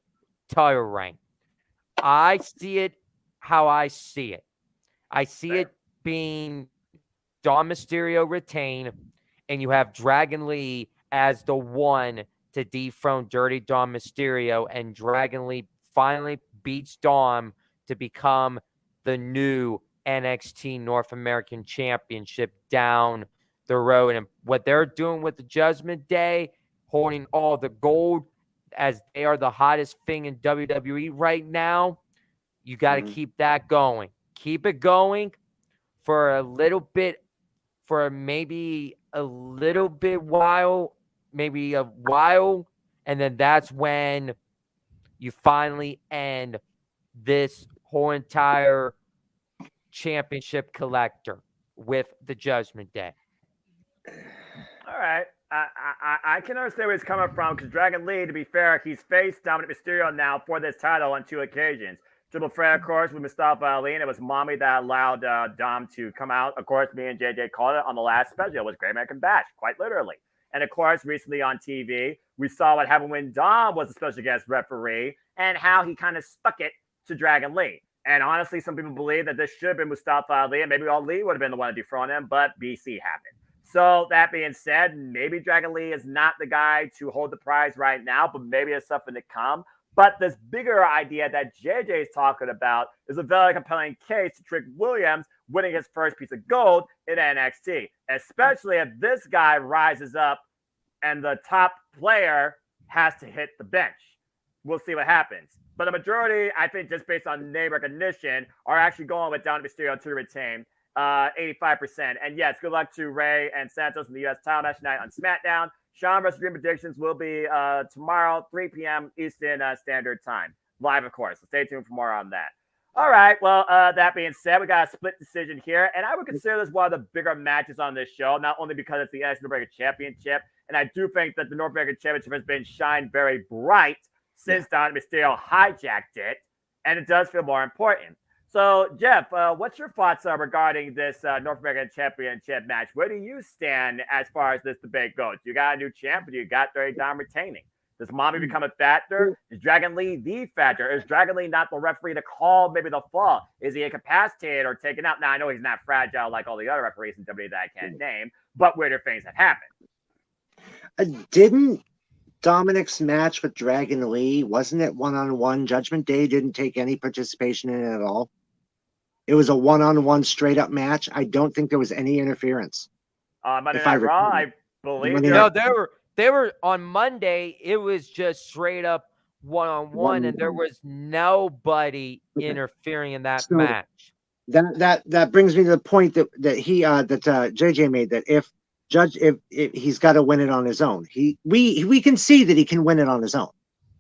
title reign. I see it how I see it. I see it being Dom Mysterio retain, and you have Dragon Lee as the one to dethrone Dirty Dom Mysterio, and Dragon Lee finally beats Dom to become the new NXT North American Championship down the road. And what they're doing with the Judgment Day, holding all the gold as they are the hottest thing in WWE right now, you got to keep that going. Keep it going for a little bit, for maybe a little bit while, maybe a while, and then that's when you finally end this whole entire championship collector with the Judgment Day. All right. I can understand where he's coming from, because Dragon Lee, to be fair, he's faced Dominic Mysterio now for this title on 2 occasions. Triple threat, of course, with Mustafa Ali, and it was Mommy that allowed Dom to come out. Of course, me and JJ called it on the last special. It was Great American Bash, quite literally. And of course, recently on TV, we saw what happened when Dom was a special guest referee and how he kind of stuck it to Dragon Lee. And honestly, some people believe that this should have been Mustafa Ali, and maybe Ali would have been the one to dethrone him, but BC happened. So that being said, maybe Dragon Lee is not the guy to hold the prize right now, but maybe it's something to come. But this bigger idea that JJ is talking about is a very compelling case to Trick Williams winning his first piece of gold in NXT, especially if this guy rises up and the top player has to hit the bench. We'll see what happens. But the majority, I think, just based on name recognition, are actually going with Dominic Mysterio to retain 85%. And yes, good luck to Ray and Santos in the U.S. title match tonight on SmackDown. Sean vs. Dream predictions will be tomorrow, 3 p.m. Eastern Standard Time. Live, of course. So stay tuned for more on that. All right. Well, that being said, we got a split decision here. And I would consider this one of the bigger matches on this show, not only because it's the NXT North American Championship. And I do think that the North American Championship has been shined very bright since Dominic Mysterio hijacked it. And it does feel more important. So, Jeff, what's your thoughts regarding this North American Championship match? Where do you stand as far as this debate goes? You got a new champ, or you got Dirty Dom retaining? Does Mommy become a factor? Is Dragon Lee the factor? Is Dragon Lee not the referee to call maybe the fall? Is he incapacitated or taken out? Now, I know he's not fragile like all the other referees in WWE that I can't name, but weirder things have happened. Didn't Dominic's match with Dragon Lee, wasn't it one-on-one? Judgment Day didn't take any participation in it at all. It was a one-on-one straight-up match. I don't think there was any interference. Monday Night Raw, I believe. No, they were on Monday. It was just straight up one-on-one, and there was nobody interfering in that match. That brings me to the point that JJ made, that if he's got to win it on his own, we can see that he can win it on his own.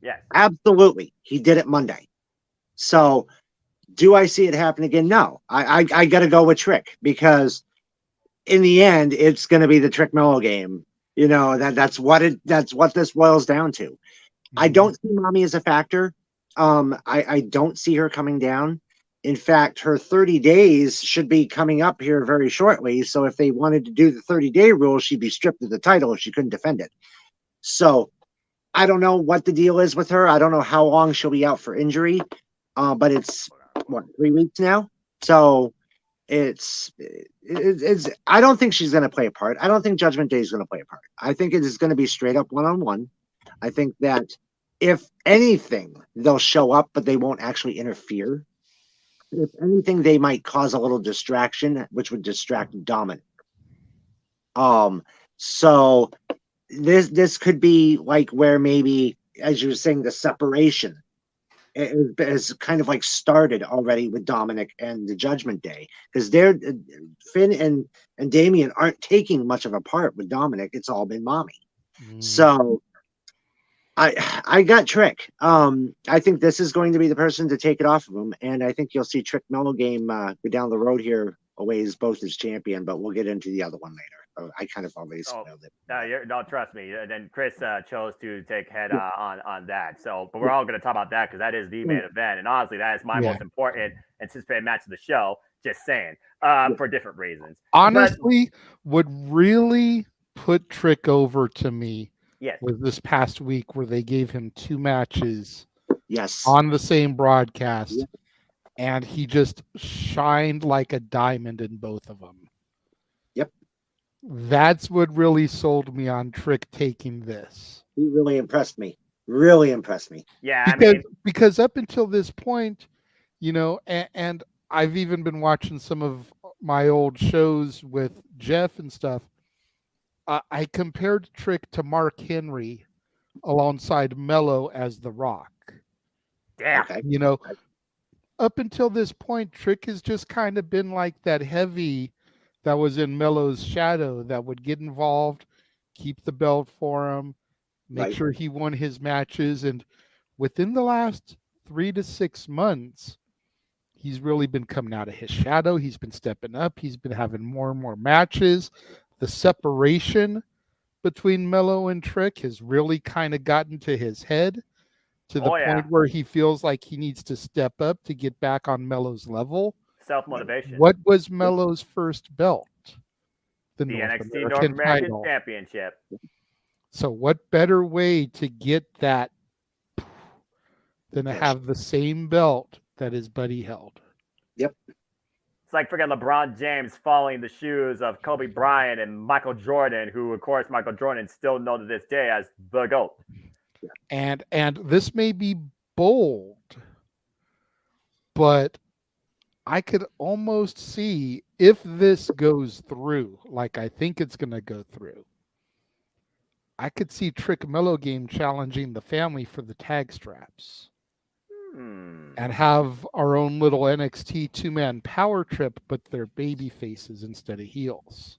Yes, absolutely. He did it Monday. So, do I see it happen again? No. I got to go with Trick, because in the end, it's going to be the Trick Mello game. You know, that's what this boils down to. Mm-hmm. I don't see Mommy as a factor. I don't see her coming down. In fact, her 30 days should be coming up here very shortly. So if they wanted to do the 30-day rule, she'd be stripped of the title if she couldn't defend it. So I don't know what the deal is with her. I don't know how long she'll be out for injury. But it's 3 weeks now. So it's I don't think she's going to play a part. I don't think Judgment Day is going to play a part. I think it is going to be straight up one-on-one. I think that if anything, they'll show up, but they won't actually interfere. If anything, they might cause a little distraction, which would distract Dominic. So this could be like where maybe, as you were saying, the separation is kind of like started already with Dominic and the Judgment Day, because they're Finn and Damian aren't taking much of a part with Dominic. It's all been Mommy. So I got Trick. I think this is going to be the person to take it off of him, and I think you'll see Trick Mellow Game go down the road here away as both as champion, but we'll get into the other one later. I kind of always spoiled it. No, trust me. And then Chris chose to take head on that. So, but we're all going to talk about that because that is the main event, and honestly, that is my most important anticipated match of the show. Just saying, for different reasons. Honestly, what really put Trick over to me was this past week where they gave him 2 matches on the same broadcast, and he just shined like a diamond in both of them. Yep. That's what really sold me on Trick taking this. He really impressed me. Really impressed me. Yeah, because up until this point, and I've even been watching some of my old shows with Jeff and stuff. I compared Trick to Mark Henry alongside Mello as The Rock. Yeah. Okay. Up until this point, Trick has just kind of been like that heavy that was in Mello's shadow that would get involved, keep the belt for him, make sure he won his matches. And within the last 3 to 6 months, he's really been coming out of his shadow. He's been stepping up. He's been having more and more matches. The separation between Mello and Trick has really kind of gotten to his head to the point where he feels like he needs to step up to get back on Mello's level. Self-motivation. What was Mello's first belt? The NXT North American Championship. So what better way to get that than to have the same belt that his buddy held? Yep. It's like freaking LeBron James following the shoes of Kobe Bryant and Michael Jordan, who, of course, Michael Jordan still known to this day as the GOAT. And this may be bold, but I could almost see if this goes through, like I think it's going to go through, I could see Trick Mellow Game challenging the family for the tag straps. And have our own little NXT 2-man power trip, but they're baby faces instead of heels.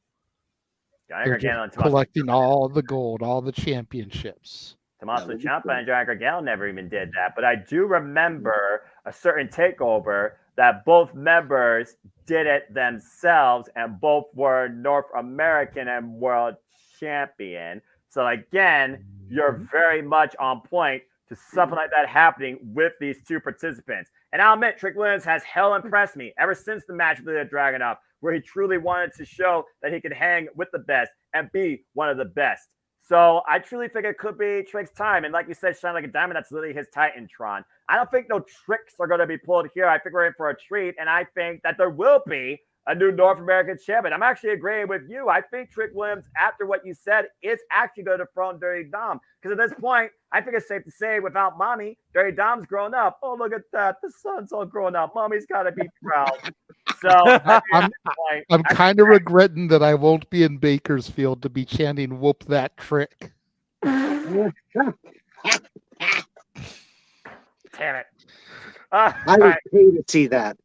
They're just collecting all the gold, all the championships. Tommaso Ciampa and Johnny Gargano never even did that. But I do remember a certain takeover that both members did it themselves, and both were North American and world champion. So again, you're very much on point to something like that happening with these 2 participants. And I'll admit, Trick Williams has hell impressed me ever since the match with the Dragunov, where he truly wanted to show that he could hang with the best and be one of the best. So I truly think it could be Trick's time. And like you said, shine like a diamond, that's literally his Titantron. I don't think no tricks are going to be pulled here. I think we're in for a treat. And I think that there will be a new North American champion. I'm actually agreeing with you. I think Trick Williams, after what you said, is actually going to dethrone Dirty Dom. Because at this point, I think it's safe to say, without Mommy, Dirty Dom's grown up. Oh, look at that. The son's all grown up. Mommy's got to be proud. So I'm kind of regretting that I won't be in Bakersfield to be chanting "Whoop that Trick." Damn it. I would pay to see that.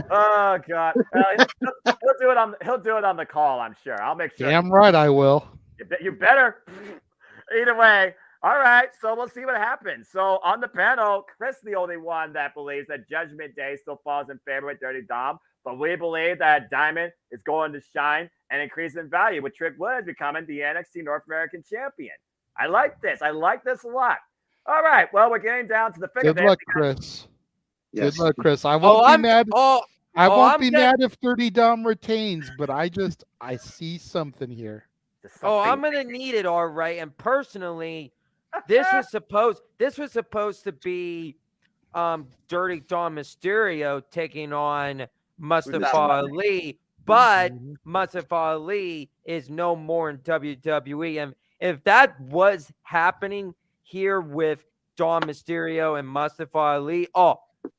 Oh God, he'll do it on the call. I'm sure. I'll make sure. Damn right, I will. You better. Either way, all right. So we'll see what happens. So on the panel, Chris, the only one that believes that Judgment Day still falls in favor with Dirty Dom, but we believe that Diamond is going to shine and increase in value with Trick Williams becoming the NXT North American Champion. I like this. I like this a lot. All right. Well, we're getting down to the figure. Good luck, Chris. Yes. Good luck, Chris. I won't be mad. I won't be mad if Dirty Dom retains, but I see something here. I'm gonna need it, all right. And personally, this was supposed to be Dirty Dom Mysterio taking on Mustafa Ali, but Mustafa Ali is no more in WWE. And if that was happening here with Dom Mysterio and Mustafa Ali,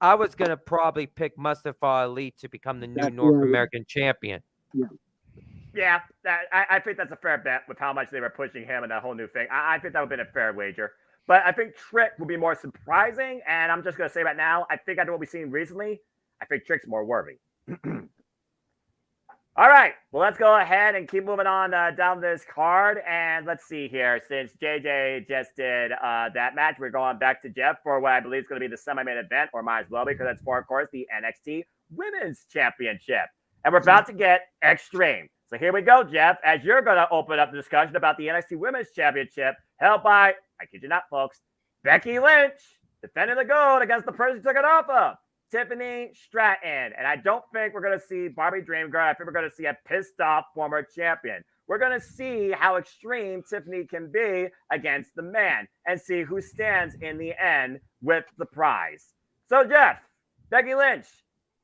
I was going to probably pick Mustafa Ali to become the new North American champion. Yeah, I think that's a fair bet with how much they were pushing him and that whole new thing. I think that would have been a fair wager. But I think Trick will be more surprising. And I'm just going to say right now, I think after what we've seen recently, I think Trick's more worthy. All right, well, let's go ahead and keep moving on down this card. And let's see here. Since JJ just did that match, we're going back to Jeff for what I believe is going to be the semi-main event, or might as well, because that's for, of course, the NXT Women's Championship. And we're about to get extreme. So here we go, Jeff, as you're going to open up the discussion about the NXT Women's Championship, held by, I kid you not, folks, Becky Lynch, defending the gold against the person who took it off of, Tiffany Stratton. And I don't think we're going to see Barbie Dream Girl. I think we're going to see a pissed off former champion. We're going to see how extreme Tiffany can be against the man and see who stands in the end with the prize. So, Jeff, Becky Lynch,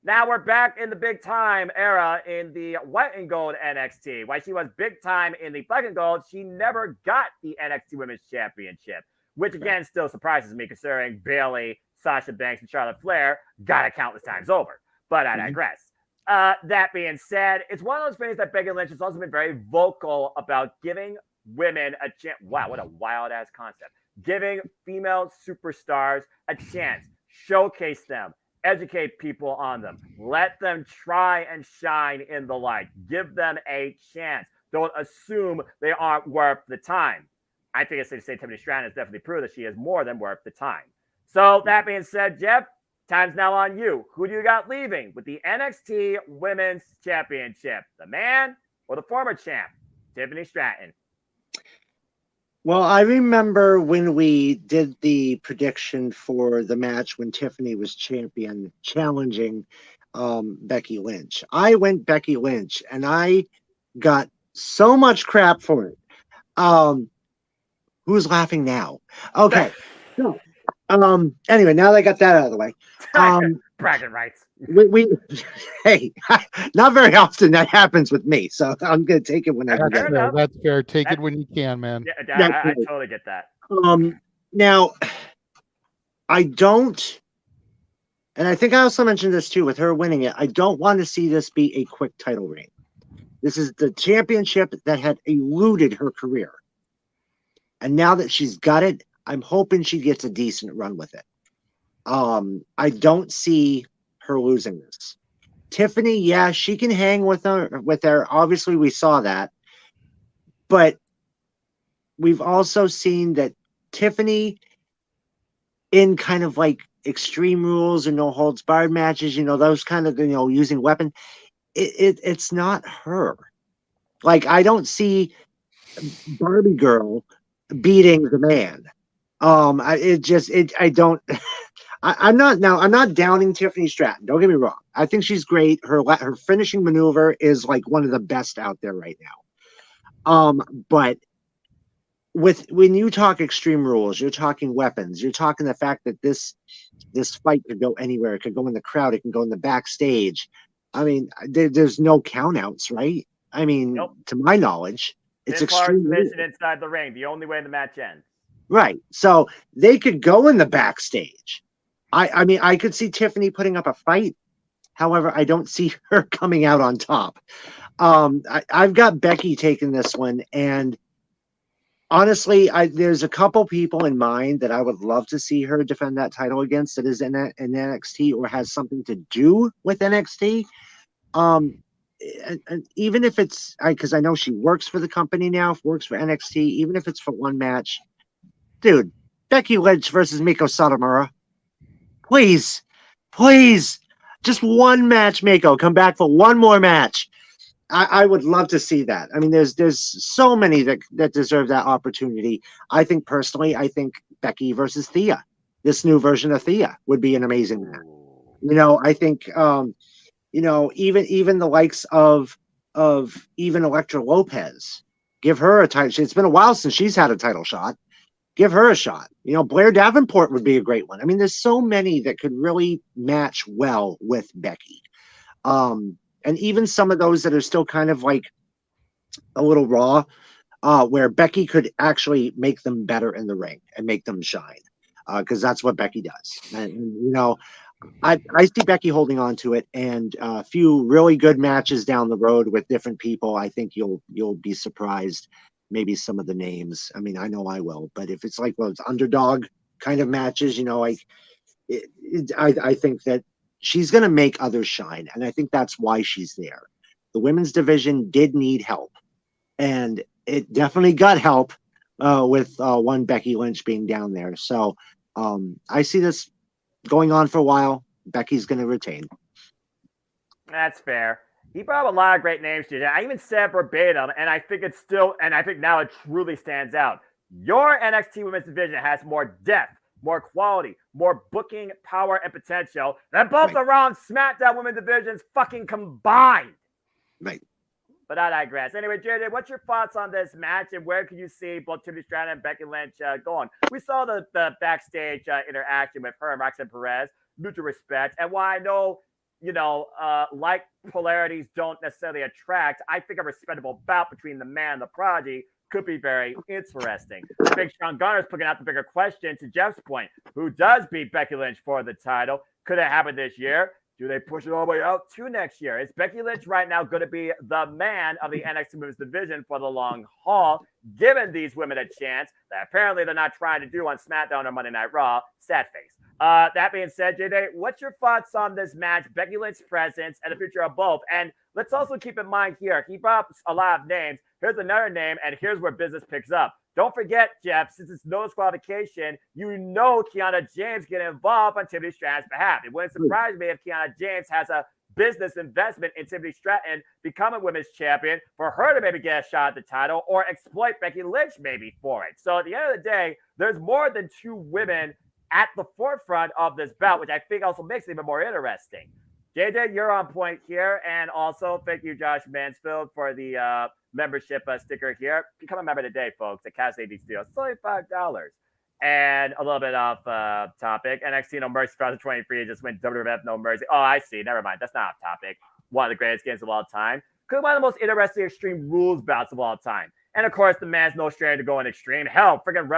now we're back in the big time era in the white and gold NXT. While she was big time in the black and gold, she never got the NXT Women's Championship, which again still surprises me considering Bayley, Sasha Banks, and Charlotte Flair got it countless times over. But I digress. That being said, it's one of those things that Becky Lynch has also been very vocal about giving women a chance. Wow, what a wild-ass concept. Giving female superstars a chance. Showcase them. Educate people on them. Let them try and shine in the light. Give them a chance. Don't assume they aren't worth the time. I think it's safe to say Tiffany Stratton has definitely proved that she is more than worth the time. So that being said, Jeff, time's now on you. Who do you got leaving with the NXT Women's Championship? The man or the former champ? Tiffany Stratton. Well, I remember when we did the prediction for the match when Tiffany was champion, challenging Becky Lynch. I went Becky Lynch, and I got so much crap for it. Who's laughing now? Okay. So, anyway, now that I got that out of the way. Bragging rights. We hey, not very often that happens with me, so I'm gonna take it when I That's can. fair. That's fair. Take it when you can, man. Yeah, I totally get that. Now I don't, and I think I also mentioned this too with her winning it. I don't want to see this be a quick title reign. This is the championship that had eluded her career, and now that she's got it, I'm hoping she gets a decent run with it. I don't see her losing this. Tiffany, yeah, she can hang with her. Obviously, we saw that. But we've also seen that Tiffany, in kind of like Extreme Rules and no holds barred matches, those kind of, using weapon, it's not her. Like, I don't see Barbie Girl beating the man. I'm not downing Tiffany Stratton. Don't get me wrong. I think she's great. Her finishing maneuver is like one of the best out there right now. But when you talk Extreme Rules, you're talking weapons. You're talking the fact that this fight could go anywhere. It could go in the crowd. It can go in the backstage. I mean, there's no countouts, right? I mean, nope. To my knowledge, it's extreme. Mission inside the ring. The only way the match ends. Right. So they could go in the backstage. I mean, I could see Tiffany putting up a fight. However, I don't see her coming out on top. I've got Becky taking this one. And honestly, there's a couple people in mind that I would love to see her defend that title against that is in NXT or has something to do with NXT. And even if it's, because I know she works for the company now, works for NXT, even if it's for one match, dude, Becky Lynch versus Miko Satomura. Please, just one match, Miko. Come back for one more match. I would love to see that. I mean, there's so many that deserve that opportunity. I think personally, Becky versus Thea, this new version of Thea, would be an amazing match. I think even the likes of even Elektra Lopez, give her a title. It's been a while since she's had a title shot. Give her a shot. Blair Davenport would be a great one. I mean, there's so many that could really match well with Becky. And even some of those that are still kind of like a little raw, where Becky could actually make them better in the ring and make them shine. Because that's what Becky does. And I see Becky holding on to it, and a few really good matches down the road with different people. I think you'll be surprised. Maybe some of the names. I mean, I know I will, but if it's like those underdog kind of matches, I think that she's going to make others shine. And I think that's why she's there. the women's division did need help, and it definitely got help with one Becky Lynch being down there. So I see this going on for a while. Becky's going to retain. That's fair. He brought up a lot of great names today. I even said verbatim, and I think it's still, and I think now it truly stands out. Your NXT Women's Division has more depth, more quality, more booking power and potential than both the Raw and SmackDown Women's Divisions fucking combined. Right. But I digress. Anyway, JJ, what's your thoughts on this match, and where can you see both Tiffany Stratton and Becky Lynch going? We saw the backstage interaction with her and Roxanne Perez, mutual respect, and while I know, like polarities don't necessarily attract, I think a respectable bout between the man and the prodigy could be very interesting. I think Sean Garner's putting out the bigger question to Jeff's point. Who does beat Becky Lynch for the title? Could it happen this year? Do they push it all the way out to next year? Is Becky Lynch right now going to be the man of the NXT Women's Division for the long haul, given these women a chance that apparently they're not trying to do on SmackDown or Monday Night Raw? Sad face. That being said, JD, what's your thoughts on this match, Becky Lynch's presence, and the future of both? And let's also keep in mind here, he brought up a lot of names. Here's another name, and here's where business picks up. Don't forget, Jeff, since it's no disqualification, Kiana James getting involved on Tiffany Stratton's behalf. It wouldn't surprise me if Kiana James has a business investment in Tiffany Stratton becoming women's champion for her to maybe get a shot at the title or exploit Becky Lynch maybe for it. So at the end of the day, there's more than two women at the forefront of this bout, which I think also makes it even more interesting. JJ, you're on point here. And also, thank you, Josh Mansfield, for the membership sticker here. Become a member today, folks, at Cass AD Studios. It's only $5. And a little bit off topic. NXT No Mercy 2023 just went WWF No Mercy. Oh, I see. Never mind. That's not off topic. One of the greatest games of all time. Could be one of the most interesting Extreme Rules bouts of all time. And of course, the man's no stranger to going extreme. Hell, freaking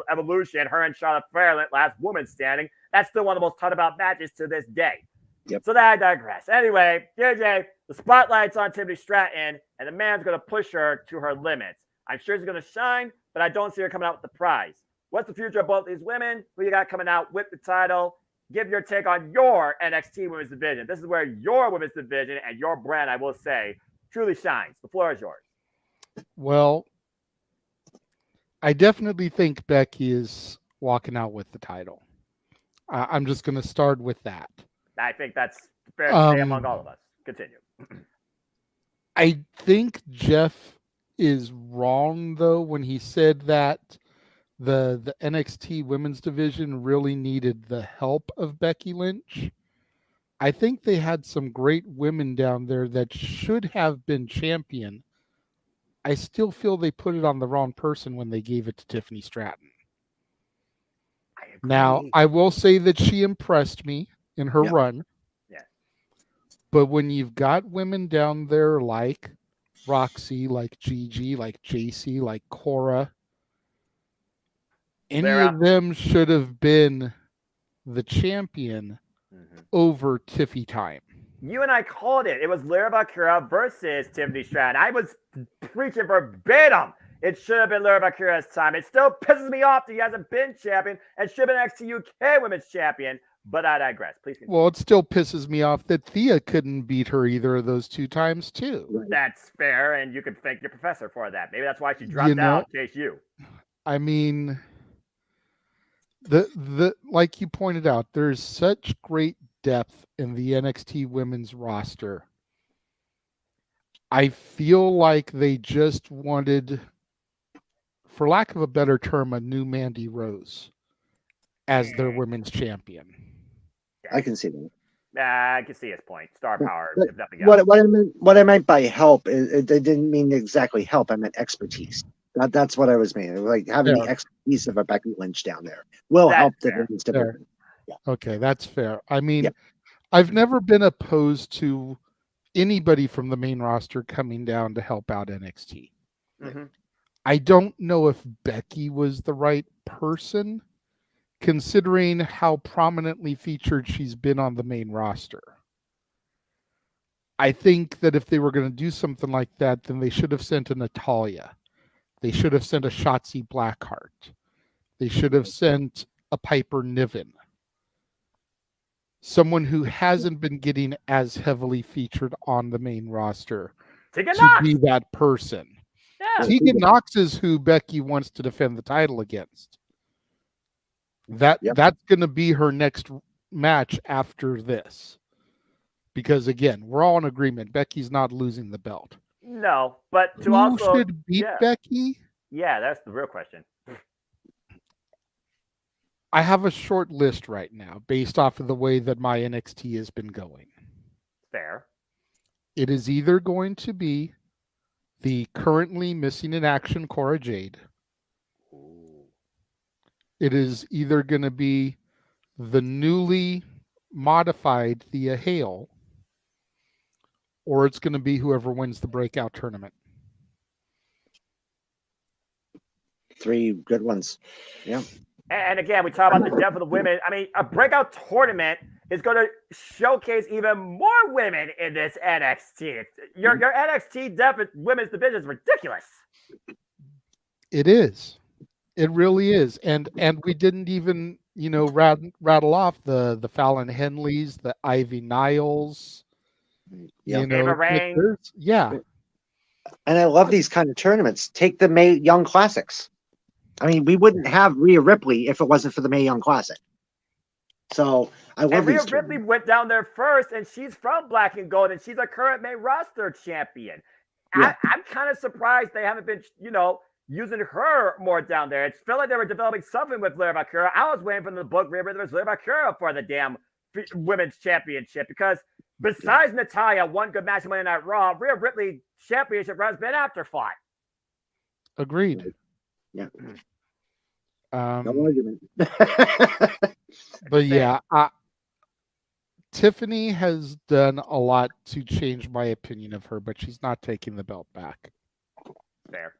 Evolution, her and Charlotte Flair, last woman standing. That's still one of the most talked about matches to this day. Yep. So that I digress. Anyway, JJ, the spotlight's on Tiffany Stratton, and the man's going to push her to her limits. I'm sure she's going to shine, but I don't see her coming out with the prize. What's the future of both these women? Who you got coming out with the title? Give your take on your NXT Women's Division. This is where your Women's Division and your brand, I will say, truly shines. The floor is yours. Well, I definitely think Becky is walking out with the title. I'm just going to start with that. I think that's fair to say among all of us. Continue. I think Jeff is wrong, though, when he said that the NXT Women's Division really needed the help of Becky Lynch. I think they had some great women down there that should have been champion. I still feel they put it on the wrong person when they gave it to Tiffany Stratton. Now, I will say that she impressed me in her run. Yeah. But when you've got women down there like Roxy, like Gigi, like JC, like Cora, any of them should have been the champion over Tiffy time. You and I called it. It was Lyra Valkyria versus Tiffany Stratton. I was preaching verbatim. It should have been Lyra Valkyria's time. It still pisses me off that he hasn't been champion and should have been NXT UK Women's Champion. But I digress. Please continue. Well, it still pisses me off that Thea couldn't beat her either of those two times, too. That's fair, and you can thank your professor for that. Maybe that's why she dropped out in case you. I mean, the like you pointed out, there's such great depth in the NXT women's roster. I feel like they just wanted, for lack of a better term, a new Mandy Rose as their women's champion. I can see that. I can see his point. Star power, if nothing else. What I meant by help, it didn't mean exactly help. I meant expertise. That's what I was meaning. Like having the expertise of a Becky Lynch down there will help the women's division. Yeah. Okay, that's fair. I mean, I've never been opposed to anybody from the main roster coming down to help out NXT. Mm-hmm. I don't know if Becky was the right person, considering how prominently featured she's been on the main roster. I think that if they were going to do something like that, then they should have sent a Natalya. They should have sent a Shotzi Blackheart. They should have sent a Piper Niven. someone who hasn't been getting as heavily featured on the main roster Tegan to Nox. be that person. Yeah. Tegan Nox is who Becky wants to defend the title against. That's going to be her next match after this. Because again, we're all in agreement. Becky's not losing the belt. No, but who should beat Becky? Yeah, that's the real question. I have a short list right now based off of the way that my NXT has been going. Fair. It is either going to be the currently missing in action Cora Jade. Ooh. It is either going to be the newly modified Thea Hale, or it's going to be whoever wins the breakout tournament. 3 good ones. Yeah. And again, we talk about the depth of the women. I mean, a breakout tournament is going to showcase even more women in this NXT. Your NXT depth at women's division is ridiculous. It is. It really is. And we didn't even, rattle off the Fallon Henleys, the Ivy Niles, Ava Raine. Yeah. And I love these kind of tournaments. Take the Mae Young Classics. I mean, we wouldn't have Rhea Ripley if it wasn't for the Mae Young Classic. So I love Rhea Ripley went down there first, and she's from Black and Gold, and she's a current main roster champion. Yeah. I'm kind of surprised they haven't been, using her more down there. It felt like they were developing something with Lyra Valkyria. I was waiting for them to book Rhea Ripley Lyra Valkyria for the damn women's championship, because besides Natalya, one good match on Monday Night Raw, Rhea Ripley championship has been afterthought. Agreed. Yeah. No argument. But yeah, Tiffany has done a lot to change my opinion of her, but she's not taking the belt back. Fair.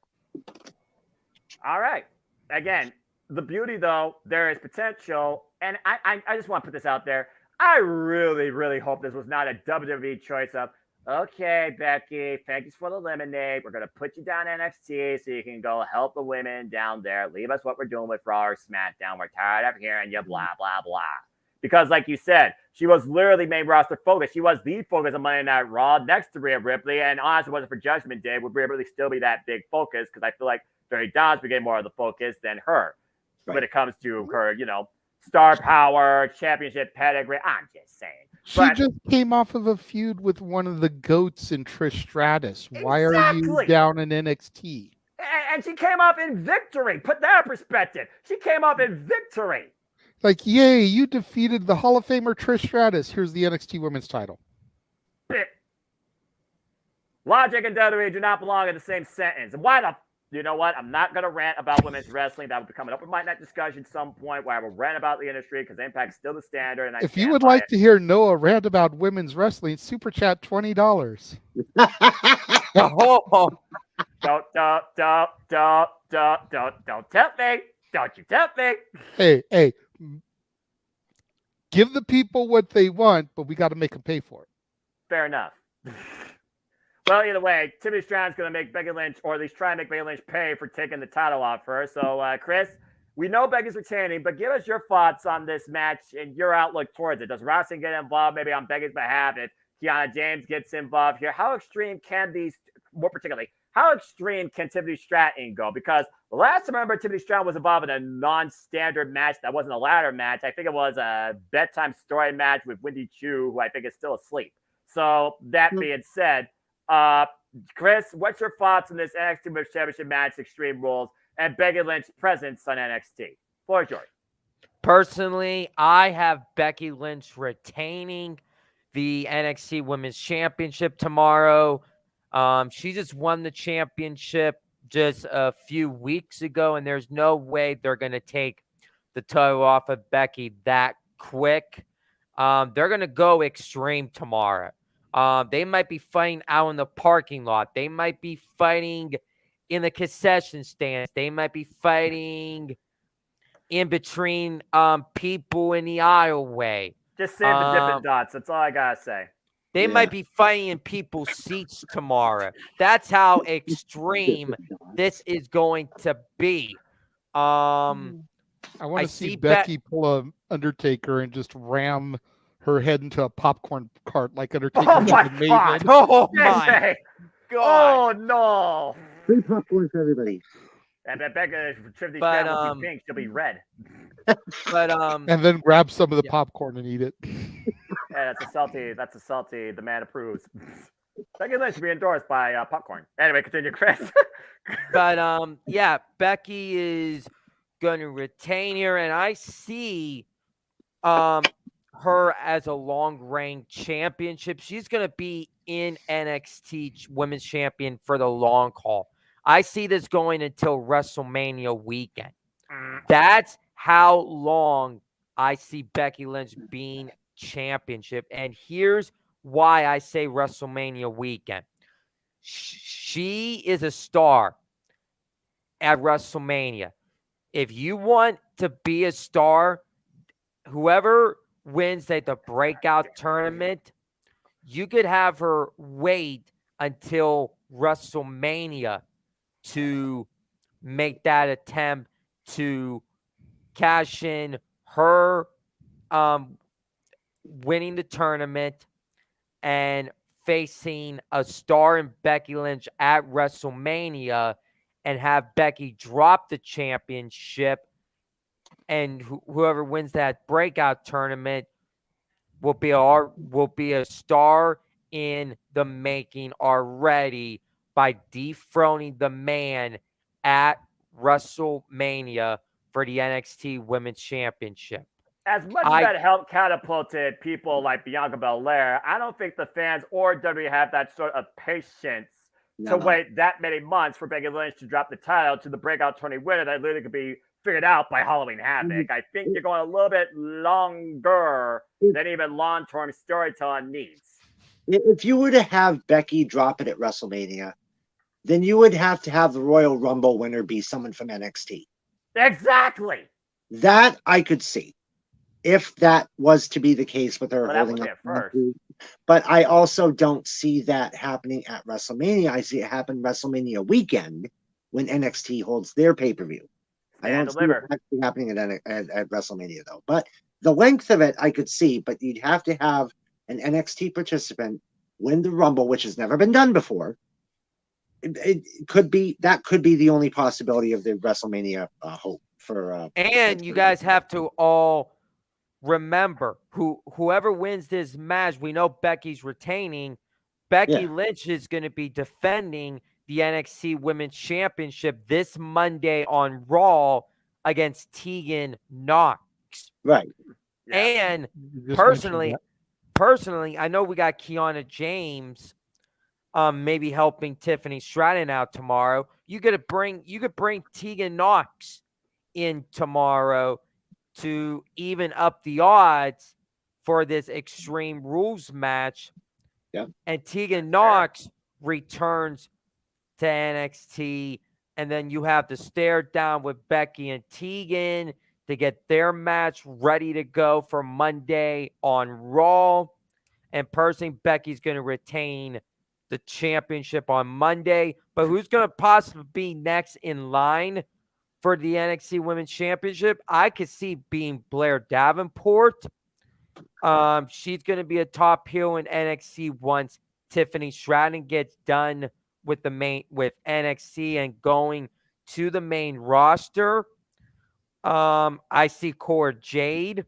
All right. Again, the beauty, though, there is potential, and I just want to put this out there. I really, really hope this was not a WWE choice of, okay, Becky, thank you for the lemonade. We're going to put you down NXT so you can go help the women down there. Leave us what we're doing with Raw or SmackDown. We're tired of hearing you blah, blah, blah. Because like you said, she was literally main roster focus. She was the focus of Monday Night Raw next to Rhea Ripley. And honestly, if it wasn't for Judgment Day, would Rhea Ripley still be that big focus? Because I feel like Barry Dodds would get more of the focus than her when it comes to her, star power, championship pedigree. I'm just saying. She just came off of a feud with one of the GOATs in Trish Stratus. Why are you down in NXT? And she came off in victory. Put that in perspective. She came off in victory. Like, yay, you defeated the Hall of Famer Trish Stratus. Here's the NXT Women's title. Logic and WWE do not belong in the same sentence. Why the... You know what? I'm not going to rant about women's wrestling. That will be coming up in my next discussion at some point where I will rant about the industry because Impact's still the standard. And if you would like to hear Noah rant about women's wrestling, super chat $20. Don't tempt me. Don't you tempt me. Hey, give the people what they want, but we got to make them pay for it. Fair enough. Well, either way, Tiffany Stratton's going to make Becky Lynch, or at least try and make Becky Lynch pay for taking the title off her. So, Chris, we know Becky's retaining, but give us your thoughts on this match and your outlook towards it. Does Rousey get involved maybe on Becky's behalf if Kiana James gets involved here? How extreme can more particularly, how extreme can Tiffany Stratton go? Because the last time I remember Tiffany Stratton was involved in a non-standard match that wasn't a ladder match. I think it was a bedtime story match with Wendy Chu, who I think is still asleep. So, that being said, Chris, what's your thoughts on this NXT Women's Championship match, Extreme Rules, and Becky Lynch's presence on NXT? Floor is yours. Personally, I have Becky Lynch retaining the NXT Women's Championship tomorrow. She just won the championship just a few weeks ago, and there's no way they're going to take the title off of Becky that quick. They're going to go extreme tomorrow. They might be fighting out in the parking lot. They might be fighting in the concession stands. They might be fighting in between people in the aisleway. Just saying the different dots. That's all I got to say. They might be fighting in people's seats tomorrow. That's how extreme this is going to be. I want to see Becky pull a Undertaker and just ram her head into a popcorn cart like Undertaker Oh did my with God. Maven. Oh JJ. my God. Oh no. Free popcorn for everybody. And Becca Trinity But, Shan will be pink. She'll be red. But And then grab some of the Yeah. popcorn and eat it. Yeah, that's a salty. That's a salty. The man approves. Becky Lynch should be endorsed by popcorn. Anyway, continue, Chris. But yeah, Becky is going to retain here, and I see her as a long reign championship. She's going to be in NXT Women's Champion for the long haul. I see this going until WrestleMania weekend. That's how long I see Becky Lynch being championship, and here's why I say WrestleMania weekend. She is a star at WrestleMania. If you want to be a star, whoever wins at the breakout tournament, you could have her wait until WrestleMania to make that attempt to cash in her winning the tournament and facing a star in Becky Lynch at WrestleMania and have Becky drop the championship, and whoever wins that breakout tournament will be a star in the making already by dethroning the man at WrestleMania for the NXT Women's Championship. As much as that helped catapulted people like Bianca Belair, I don't think the fans or WWE have that sort of patience to wait that many months for Becky Lynch to drop the title to the breakout tourney winner that literally could be figured out by Halloween Havoc. I think you're going a little bit longer than even long-term storytelling needs. If you were to have Becky drop it at WrestleMania, then you would have to have the Royal Rumble winner be someone from NXT. Exactly. That I could see, if that was to be the case with her holding up first. But I also don't see that happening at WrestleMania. I see it happen WrestleMania weekend when NXT holds their pay-per-view. I don't see it actually happening at WrestleMania, though. But the length of it, I could see. But you'd have to have an NXT participant win the Rumble, which has never been done before. It could be the only possibility of the WrestleMania hope for. And you guys have to all remember whoever wins this match. We know Becky's retaining. Becky Lynch is going to be defending the NXT Women's Championship this Monday on Raw against Tegan Nox. Right. Yeah. And personally, I know we got Kiana James maybe helping Tiffany Stratton out tomorrow. You could bring Tegan Nox in tomorrow to even up the odds for this Extreme Rules match. Yeah. And Tegan Nox returns to NXT, and then you have to stare down with Becky and Tegan to get their match ready to go for Monday on Raw. And personally, Becky's going to retain the championship on Monday. But who's going to possibly be next in line for the NXT Women's Championship? I could see being Blair Davenport. She's going to be a top heel in NXT once Tiffany Stratton gets done with NXT and going to the main roster. I see Cora Jade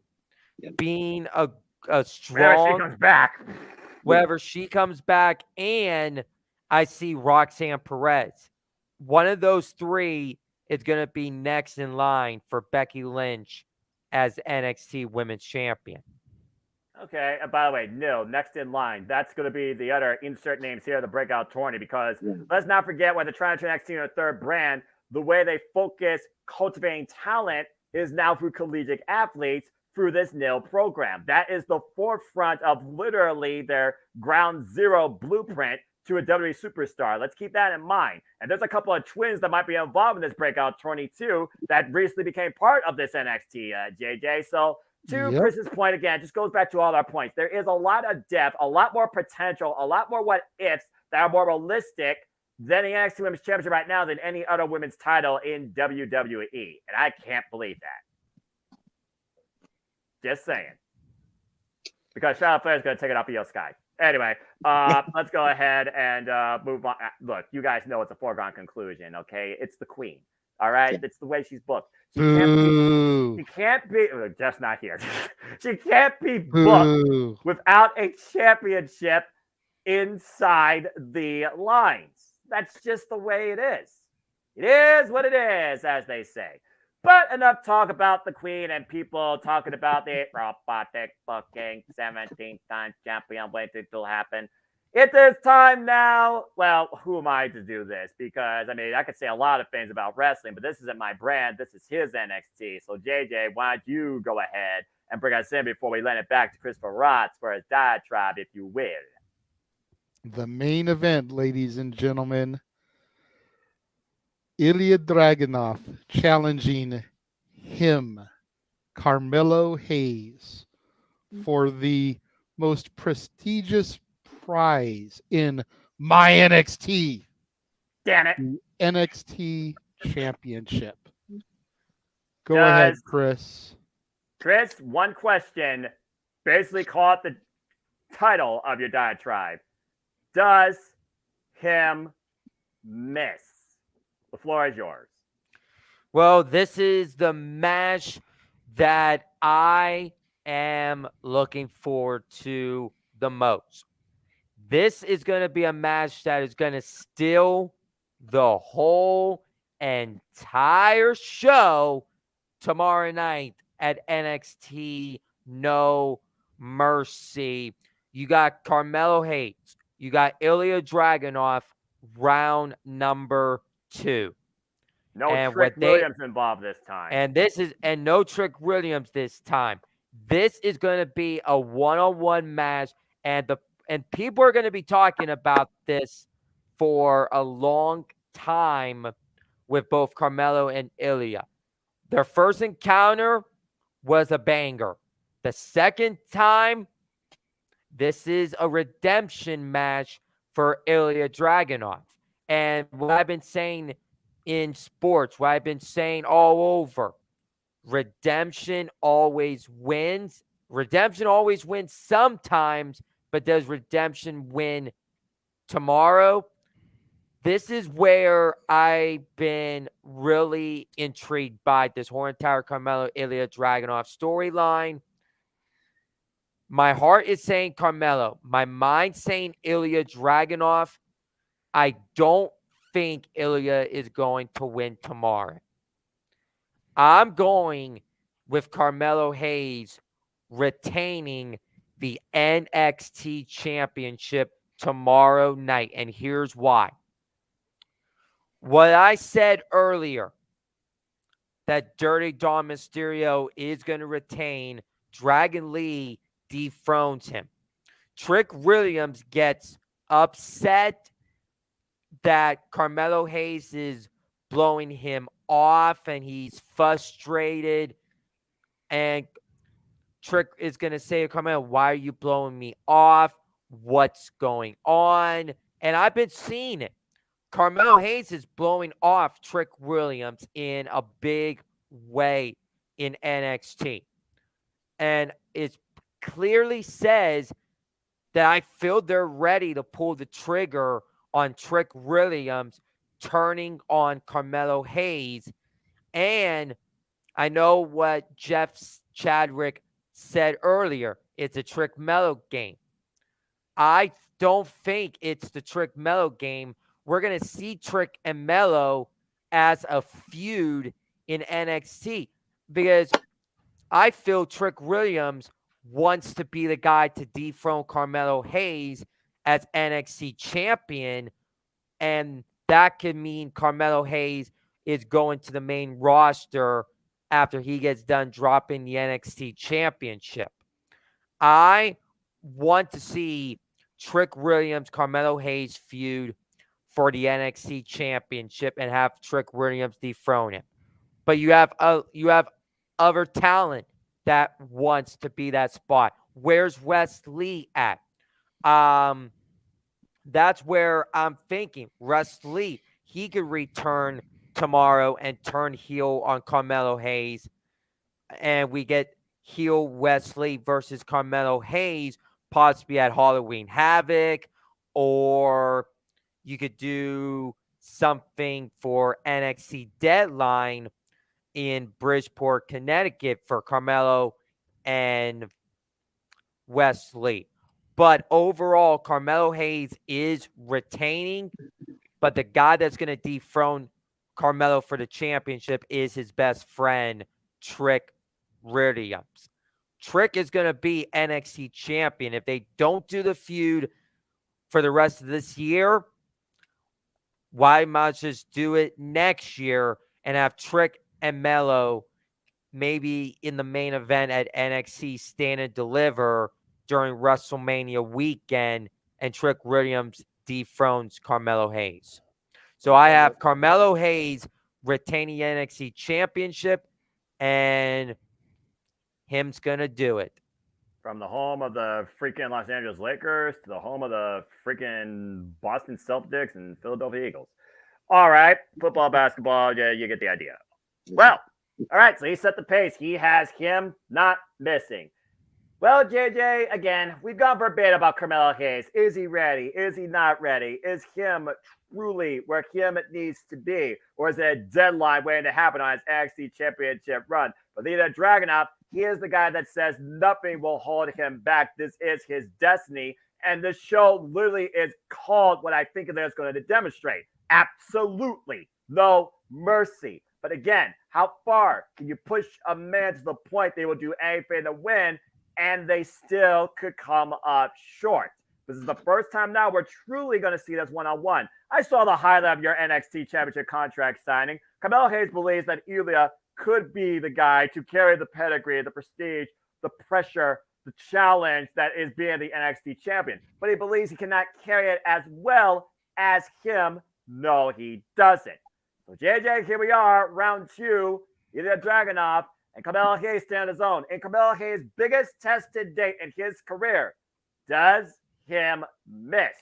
being a strong wherever she comes back, and I see Roxanne Perez. One of those three is going to be next in line for Becky Lynch as NXT Women's Champion. Okay, and by the way, next in line. That's going to be the other insert names here, the breakout tourney, because let's not forget when they're trying to turn NXT into a third brand, the way they focus cultivating talent is now through collegiate athletes through this NIL program. That is the forefront of literally their ground zero blueprint to a WWE superstar. Let's keep that in mind. And there's a couple of twins that might be involved in this breakout tourney too that recently became part of this NXT, JJ. So to Chris's point again, just goes back to all our points. There is a lot of depth, a lot more potential, a lot more what ifs that are more realistic than the NXT Women's Championship right now than any other women's title in WWE. And I can't believe that. Just saying. Because Charlotte Flair is going to take it off Io Sky. Anyway, let's go ahead and move on. Look, you guys know it's a foregone conclusion, okay? It's the queen, all right? Yeah. It's the way she's booked. She Boo. can't be just not here. She can't be booked Boo. without a championship inside the lines. That's just the way it is. It is what it is, as they say. But enough talk about the queen and people talking about the robotic booking 17-time champion waiting to happen. It is time now. Well, who am I to do this? Because, I mean, I could say a lot of things about wrestling, but this isn't my brand. This is his NXT. So, JJ, why don't you go ahead and bring us in before we lend it back to Christopher Rotz for his diatribe, if you will. The main event, ladies and gentlemen. Ilya Dragunov challenging him, Carmelo Hayes, for the most prestigious prize in my NXT. Damn it. NXT Championship. Go ahead, Chris. Chris, one question. Basically call it the title of your diatribe. Does him miss? The floor is yours. Well, this is the match that I am looking forward to the most. This is going to be a match that is going to steal the whole entire show tomorrow night at NXT No Mercy. You got Carmelo Hayes. You got Ilya Dragunov, round number 2. No Trick Williams involved this time. And no Trick Williams this time. This is going to be a one-on-one match, and people are going to be talking about this for a long time with both Carmelo and Ilya. Their first encounter was a banger. The second time, this is a redemption match for Ilya Dragunov. And what I've been saying in sports, what I've been saying all over, redemption always wins. Redemption always wins sometimes, but does redemption win tomorrow? This is where I've been really intrigued by this whole entire Carmelo Ilya Dragunov storyline. My heart is saying Carmelo. My mind saying Ilya Dragunov. I don't think Ilya is going to win tomorrow. I'm going with Carmelo Hayes retaining the NXT Championship tomorrow night. And here's why. What I said earlier, that Dirty Dom Mysterio is going to retain, Dragon Lee dethrones him. Trick Williams gets upset that Carmelo Hayes is blowing him off and he's frustrated. And Trick is going to say to Carmelo, why are you blowing me off? What's going on? And I've been seeing it. Carmelo Hayes is blowing off Trick Williams in a big way in NXT. And it clearly says that I feel they're ready to pull the trigger on Trick Williams turning on Carmelo Hayes. And I know what Jeff Chadwick said earlier. It's a Trick Mello game. I don't think it's the Trick Mello game. We're going to see Trick and Mello as a feud in NXT because I feel Trick Williams wants to be the guy to dethrone Carmelo Hayes as NXT champion, and that could mean Carmelo Hayes is going to the main roster after he gets done dropping the NXT championship. I want to see Trick Williams, Carmelo Hayes feud for the NXT championship and have Trick Williams dethrone him. But you have other talent that wants to be that spot. Where's Wes Lee at? That's where I'm thinking. Wes Lee, he could return tomorrow and turn heel on Carmelo Hayes. And heel Wesley versus Carmelo Hayes, possibly at Halloween Havoc, or you could do something for NXT Deadline in Bridgeport, Connecticut for Carmelo and Wesley. But overall, Carmelo Hayes is retaining, but the guy that's going to dethrone Carmelo for the championship is his best friend, Trick Williams. Trick is going to be NXT champion. If they don't do the feud for the rest of this year, why not just do it next year and have Trick and Melo maybe in the main event at NXT Stand and Deliver during WrestleMania weekend, and Trick Williams dethrones Carmelo Hayes. So I have Carmelo Hayes retaining the NXT championship, and him's going to do it. From the home of the freaking Los Angeles Lakers to the home of the freaking Boston Celtics and Philadelphia Eagles. All right, football, basketball, yeah, you get the idea. Well, all right, so he set the pace. He has him not missing. Well, JJ, again, we've gone verbatim about Carmelo Hayes. Is he ready? Is he not ready? Is him truly where him needs to be? Or is it a deadline waiting to happen on his NXT championship run? But Ilya Dragunov, he is the guy that says nothing will hold him back. This is his destiny. And this show literally is called what I think they're going to demonstrate. Absolutely no mercy. But again, how far can you push a man to the point they will do anything to win, and they still could come up short? This is the first time now we're truly going to see this one-on-one. I saw the highlight of your NXT Championship contract signing. Carmelo Hayes believes that Ilya could be the guy to carry the pedigree, the prestige, the pressure, the challenge that is being the NXT champion. But he believes he cannot carry it as well as him. No, he doesn't. So, JJ, here we are, round 2. Ilya Dragunov and Carmelo Hayes stand his own. In Carmelo Hayes' biggest tested date in his career, does him miss?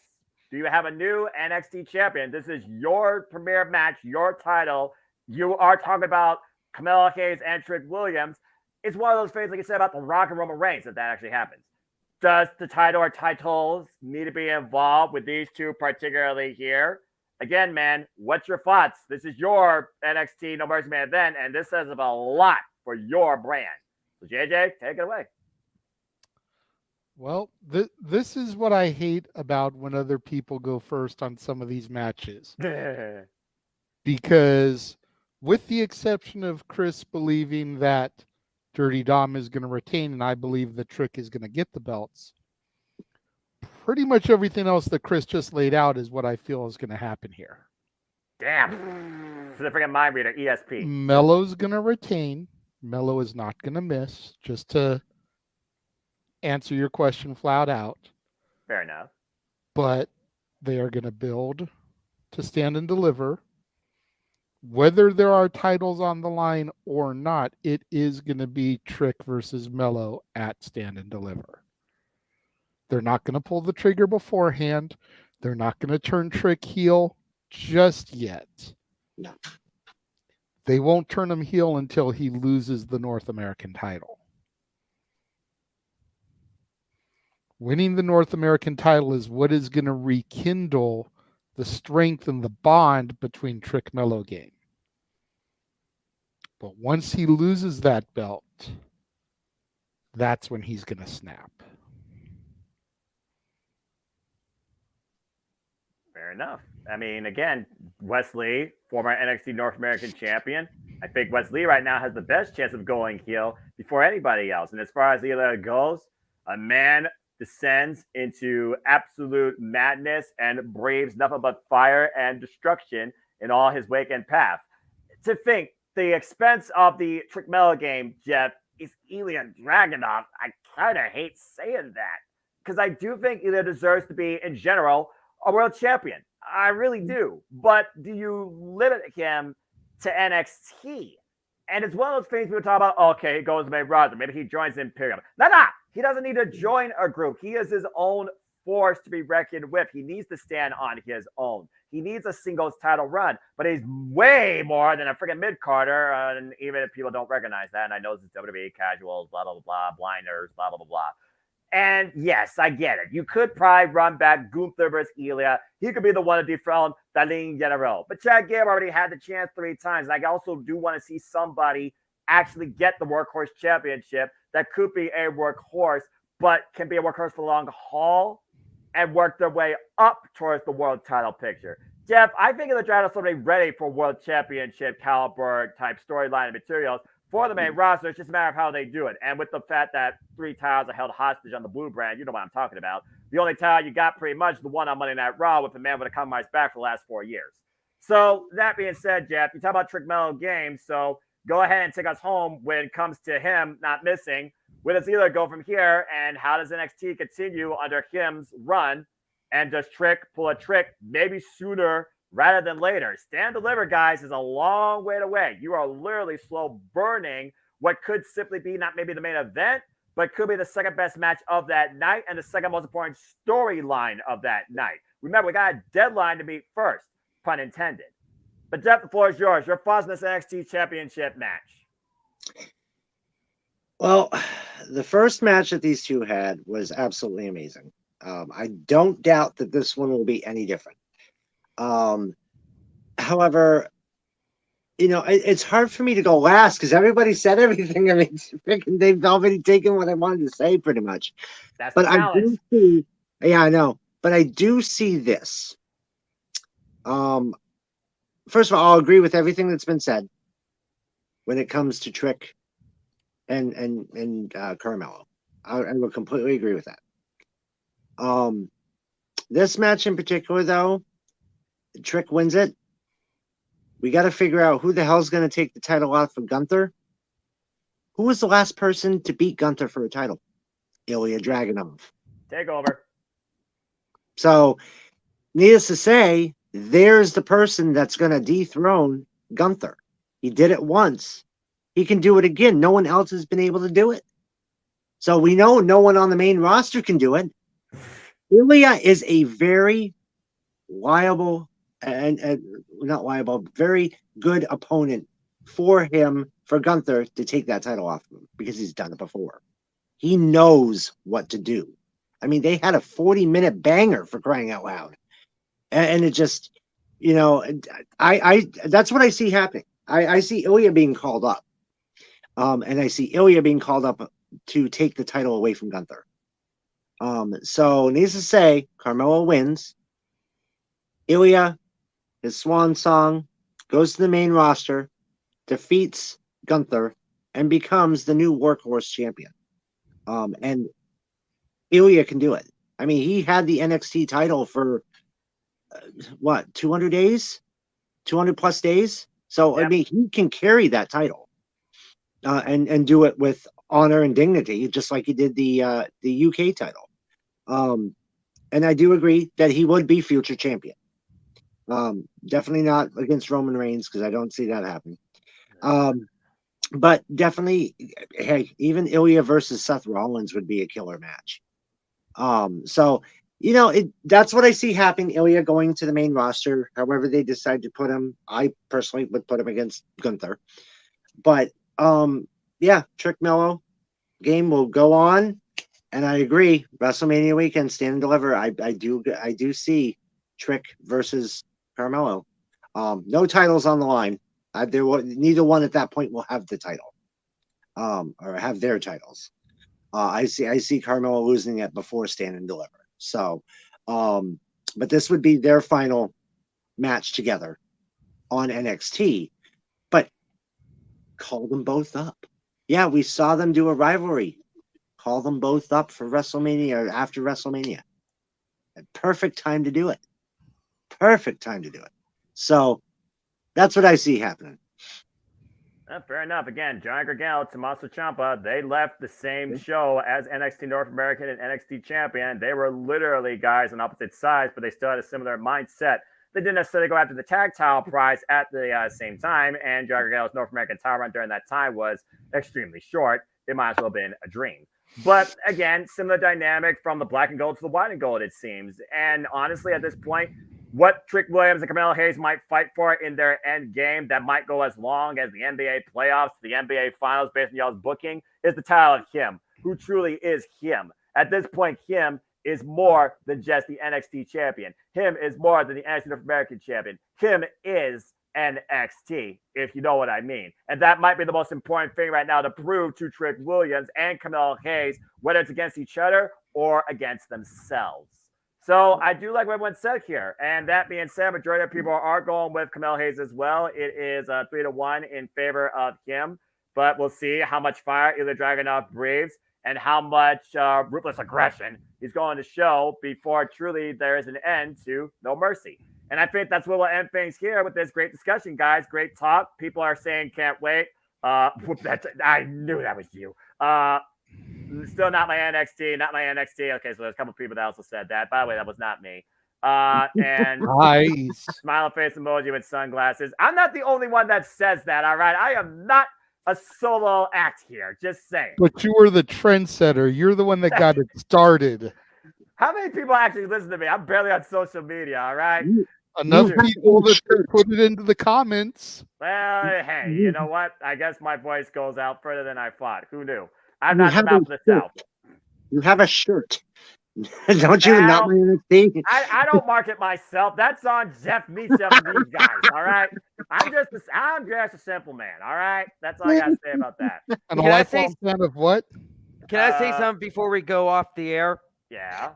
Do you have a new NXT champion? This is your premier match, your title. You are talking about Carmelo Hayes and Trick Williams. It's one of those things, like you said, about the Rock and Roman Reigns, if that actually happens. Does the title or titles need to be involved with these two particularly here? Again, man, what's your thoughts? This is your NXT No Mercy Man event, and this says a lot for your brand. So, JJ, take it away. Well, this is what I hate about when other people go first on some of these matches. Because with the exception of Chris believing that Dirty Dom is going to retain, and I believe the Trick is going to get the belts, pretty much everything else that Chris just laid out is what I feel is going to happen here. Damn. For the freaking mind reader, ESP. Melo's going to retain. Melo is not going to miss, just to answer your question flat out. Fair enough. But they are going to build to Stand and Deliver. Whether there are titles on the line or not, it is going to be Trick versus Melo at Stand and Deliver. They're not going to pull the trigger beforehand. They're not going to turn Trick heel just yet. No. They won't turn him heel until he loses the North American title. Winning the North American title is what is going to rekindle the strength and the bond between Trick Melo game. But once he loses that belt, that's when he's going to snap. Fair enough. I mean, again, Wesley, former NXT North American champion. I think Wesley right now has the best chance of going heel before anybody else. And as far as Ilya goes, a man descends into absolute madness and braves nothing but fire and destruction in all his wake and path. To think the expense of the Trick Melo game, Jeff, is Ilya Dragunov. I kind of hate saying that because I do think Ilya deserves to be, in general, a world champion. I really do. But do you limit him to NXT? And it's one of those things we talk about, okay, he goes to main roster. Maybe he joins Imperium. No. He doesn't need to join a group. He is his own force to be reckoned with. He needs to stand on his own. He needs a singles title run, but he's way more than a freaking mid-carder, and even if people don't recognize that, and I know this is WWE casuals, blah, blah, blah, blah, blinders, blah, blah, blah, blah. And yes, I get it. You could probably run back Gunther versus Ilya. He could be the one to dethrone Dalin General. But Chad Gable already had the chance 3 times. And I also do want to see somebody actually get the Workhorse Championship that could be a workhorse, but can be a workhorse for the long haul and work their way up towards the world title picture. Jeff, I think they're trying to somebody ready for world championship caliber type storyline and materials for the main roster. It's just a matter of how they do it. And with the fact that 3 titles are held hostage on the blue brand, you know what I'm talking about. The only title you got pretty much the one on Monday Night Raw with the man with a compromised back for the last 4 years. So that being said, Jeff, you talk about Trick Mello games. So go ahead and take us home when it comes to him not missing. Where does Ilya go from here? And how does NXT continue under him's run? And does Trick pull a trick maybe sooner rather than later? Stand Deliver, guys, is a long way away. You are literally slow burning what could simply be not maybe the main event, but could be the second best match of that night and the second most important storyline of that night. Remember, we got a deadline to meet first, pun intended. But Jeff, the floor is yours. Your thoughts on this NXT Championship match? Well, the first match that these two had was absolutely amazing. I don't doubt that this one will be any different. However, you know, it's hard for me to go last because everybody said everything. I mean, they've already taken what I wanted to say pretty much. That's but the challenge. I do see, yeah, I know. But I do see this. First of all, I'll agree with everything that's been said when it comes to Trick and Carmelo. I will completely agree with that. This match in particular, though, Trick wins it. We got to figure out who the hell's going to take the title off of Gunther. Who was the last person to beat Gunther for a title? Ilya Dragunov. Take over. So, needless to say, there's the person that's going to dethrone Gunther. He did it once. He can do it again. No one else has been able to do it. So we know no one on the main roster can do it. Ilya is a very liable and not liable, very good opponent for him, for Gunther to take that title off of him because he's done it before. He knows what to do. I mean, they had a 40-minute banger for crying out loud. And it just, you know, I that's what I see happening. I see Ilya being called up. And I see Ilya being called up to take the title away from Gunther. So needless to say, Carmelo wins. Ilya, his swan song, goes to the main roster, defeats Gunther, and becomes the new Workhorse champion. And Ilya can do it. I mean, he had the NXT title for 200 days, 200 plus days. So, I mean, he can carry that title and do it with honor and dignity, just like he did the UK title. And I do agree that he would be future champion. Definitely not against Roman Reigns because I don't see that happening. But definitely, hey, even Ilya versus Seth Rollins would be a killer match. So, you know, that's what I see happening. Ilya going to the main roster, however they decide to put him. I personally would put him against Gunther. But, yeah, Trick Mello game will go on. And I agree, WrestleMania weekend, Stand and Deliver. I do see Trick versus Carmelo. No titles on the line. Neither one at that point will have the title, or have their titles. I see Carmelo losing it before Stand and Deliver. So, but this would be their final match together on NXT. But call them both up. Yeah, we saw them do a rivalry. Call them both up for WrestleMania or after WrestleMania. A perfect time to do it. Perfect time to do it. So that's what I see happening. Fair enough. Again, Johnny Gargano, Tommaso Ciampa, they left the same show as NXT North American and NXT Champion. They were literally guys on opposite sides, but they still had a similar mindset. They didn't necessarily go after the tag title prize at the same time, and Johnny Gargano's North American title run during that time was extremely short. It might as well have been a dream. But again, similar dynamic from the black and gold to the white and gold, it seems. And honestly, at this point, what Trick Williams and Carmelo Hayes might fight for in their end game that might go as long as the NBA playoffs, the NBA finals, based on y'all's booking, is the title of him, who truly is him. At this point, him is more than just the NXT champion. Him is more than the NXT North American champion. Him is NXT, if you know what I mean. And that might be the most important thing right now to prove to Trick Williams and Carmelo Hayes, whether it's against each other or against themselves. So I do like what everyone said here. And that being said, majority of people are going with Carmelo Hayes as well. It is 3-1 in favor of him. But we'll see how much fire Ilya Dragunov breathes and how much ruthless aggression he's going to show before truly there is an end to No Mercy. And I think that's where we'll end things here with this great discussion, guys. Great talk. People are saying can't wait. I knew that was you. Still not my NXT, not my NXT. Okay, so there's a couple people that also said that. By the way, that was not me. And Nice. smile face emoji with sunglasses. I'm not the only one that says that, all right? I am not a solo act here. Just saying. But you were the trendsetter. You're the one that got it started. How many people actually listen to me? I'm barely on social media, all right? Enough people that put it into the comments. Well, hey, you know what? I guess my voice goes out further than I thought. Who knew? I'm not the mouth of the South. You have a shirt. Don't you? Not my NXT. I don't market myself. That's on Jeff Misha and these guys. All right. I'm just a simple man. All right. That's all I got to say about that. And a lifelong fan of what? Can I say something before we go off the air? Yeah.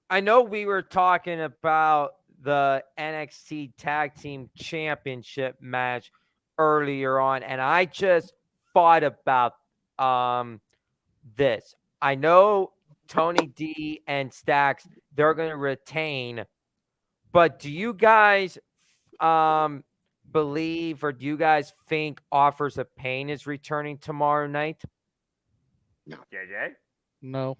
I know we were talking about the NXT Tag Team Championship match earlier on, and I just thought about this. I know Tony D and Stacks, they're going to retain, but do you guys believe, or do you guys think Offers of Pain is returning tomorrow night? No. JJ? No.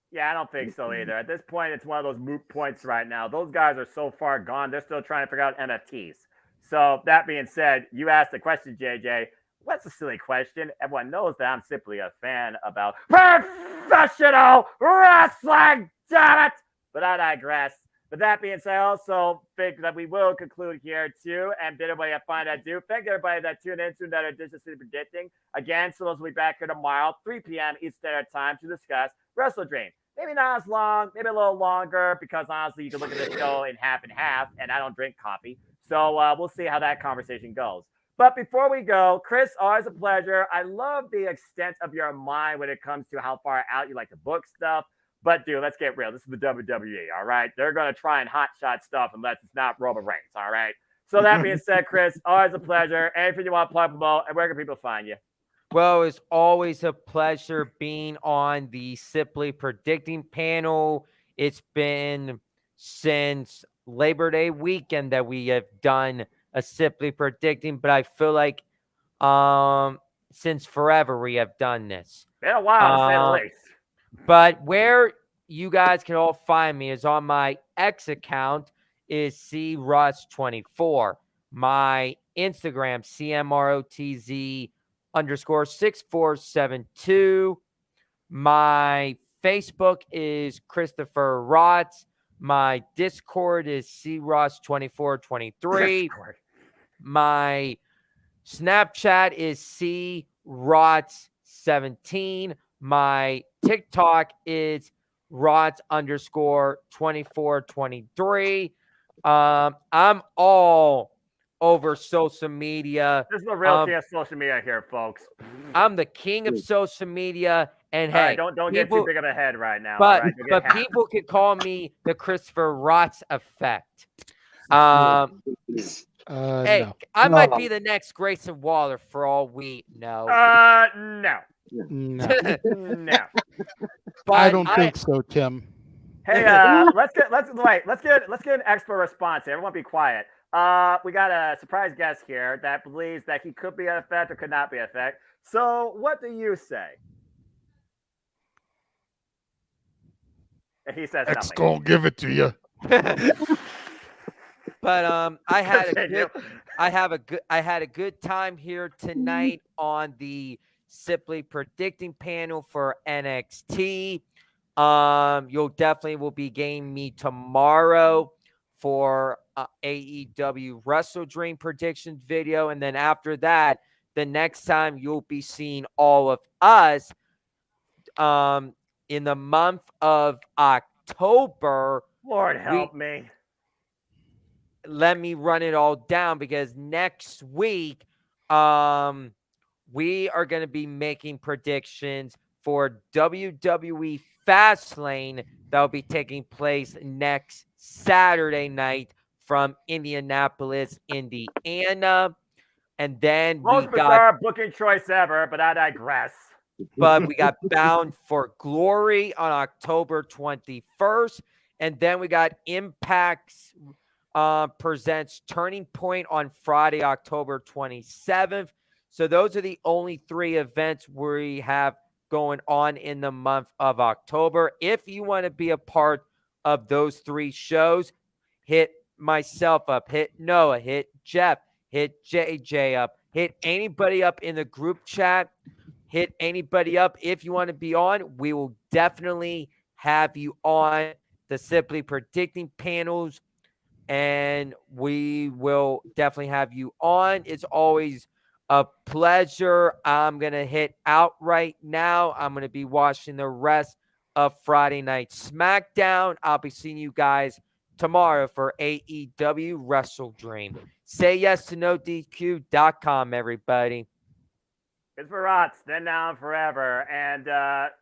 Yeah, I don't think so either. At this point, it's one of those moot points right now. Those guys are so far gone, they're still trying to figure out MFTs. So that being said, you asked the question, JJ. What's a silly question? Everyone knows that I'm simply a fan about professional wrestling, damn it! But I digress. But that being said, I also think that we will conclude here too. And did everybody have fun? I do. Thank everybody that tuned in to another edition of City Predicting. Again, so those will be back here tomorrow, 3 p.m. Eastern Standard Time to discuss Wrestle Dream. Maybe not as long, maybe a little longer, because honestly, you can look at the show in half and half, and I don't drink coffee. So we'll see how that conversation goes. But before we go, Chris, always a pleasure. I love the extent of your mind when it comes to how far out you like to book stuff. But, dude, let's get real. This is the WWE, all right? They're going to try and hotshot stuff unless it's not Roman Reigns, all right? So that being said, Chris, always a pleasure. Anything you want to plug about, and where can people find you? Well, it's always a pleasure being on the Simply Predicting panel. It's been since Labor Day weekend that we have done a Simply Predicting, but I feel like since forever we have done this. Been a while, to say the least. But where you guys can all find me is on my X account is CRuss24. My Instagram, CMROTZ_6472. My Facebook is Christopher Rotz. My Discord is CRuss2423. My Snapchat is CRots17. My TikTok is Rots_2423. I'm all over social media. This is the real king of social media here, folks. I'm the king of social media. And hey, don't get too big of a head right now. But right? people could call me the Christopher Rotz effect. No. I might be the next Grayson Waller for all we know. No. No. No. But I don't think so, Tim. Hey, let's get an expert response here. Everyone be quiet. We got a surprise guest here that believes that he could be an effect or could not be an effect. So what do you say? And he says X nothing. gonna give it to you. But I had a good time here tonight on the Simply Predicting panel for NXT. You'll definitely will be getting me tomorrow for AEW Wrestle Dream predictions video. And then after that, the next time you'll be seeing all of us in the month of October. Lord help me. Let me run it all down, because next week we are going to be making predictions for WWE Fastlane that will be taking place next Saturday night from Indianapolis, Indiana. And then most bizarre booking choice ever, but I digress. But we got Bound for Glory on October 21st. And then we got Impact's presents Turning Point on Friday, October 27th. So those are the only 3 events we have going on in the month of October. If you want to be a part of those 3 shows, hit myself up, hit Noah, hit Jeff, hit JJ up, hit anybody up in the group chat, hit anybody up. If you want to be on, we will definitely have you on the Simply Predicting panels, and we will definitely have you on. It's always a pleasure. I'm going to hit out right now. I'm going to be watching the rest of Friday Night SmackDown. I'll be seeing you guys tomorrow for AEW Wrestle Dream. Say yes to NoDQ.com, everybody. Christopher Rotz, then, now, and forever. And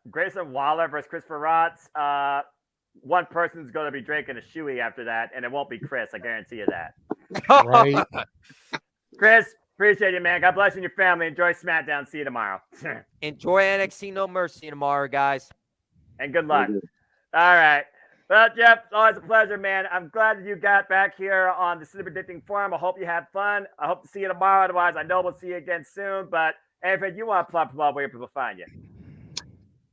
Grayson Waller versus Christopher Rotz. One person's going to be drinking a shoey after that, and it won't be Chris. I guarantee you that. Right. Chris, appreciate you, man. God bless you and your family. Enjoy SmackDown. See you tomorrow. Enjoy NXT No Mercy tomorrow, guys. And good luck. All right. Well, Jeff, it's always a pleasure, man. I'm glad that you got back here on the City Predicting Forum. I hope you had fun. I hope to see you tomorrow. Otherwise, I know we'll see you again soon. But anything you want to plug, where people find you?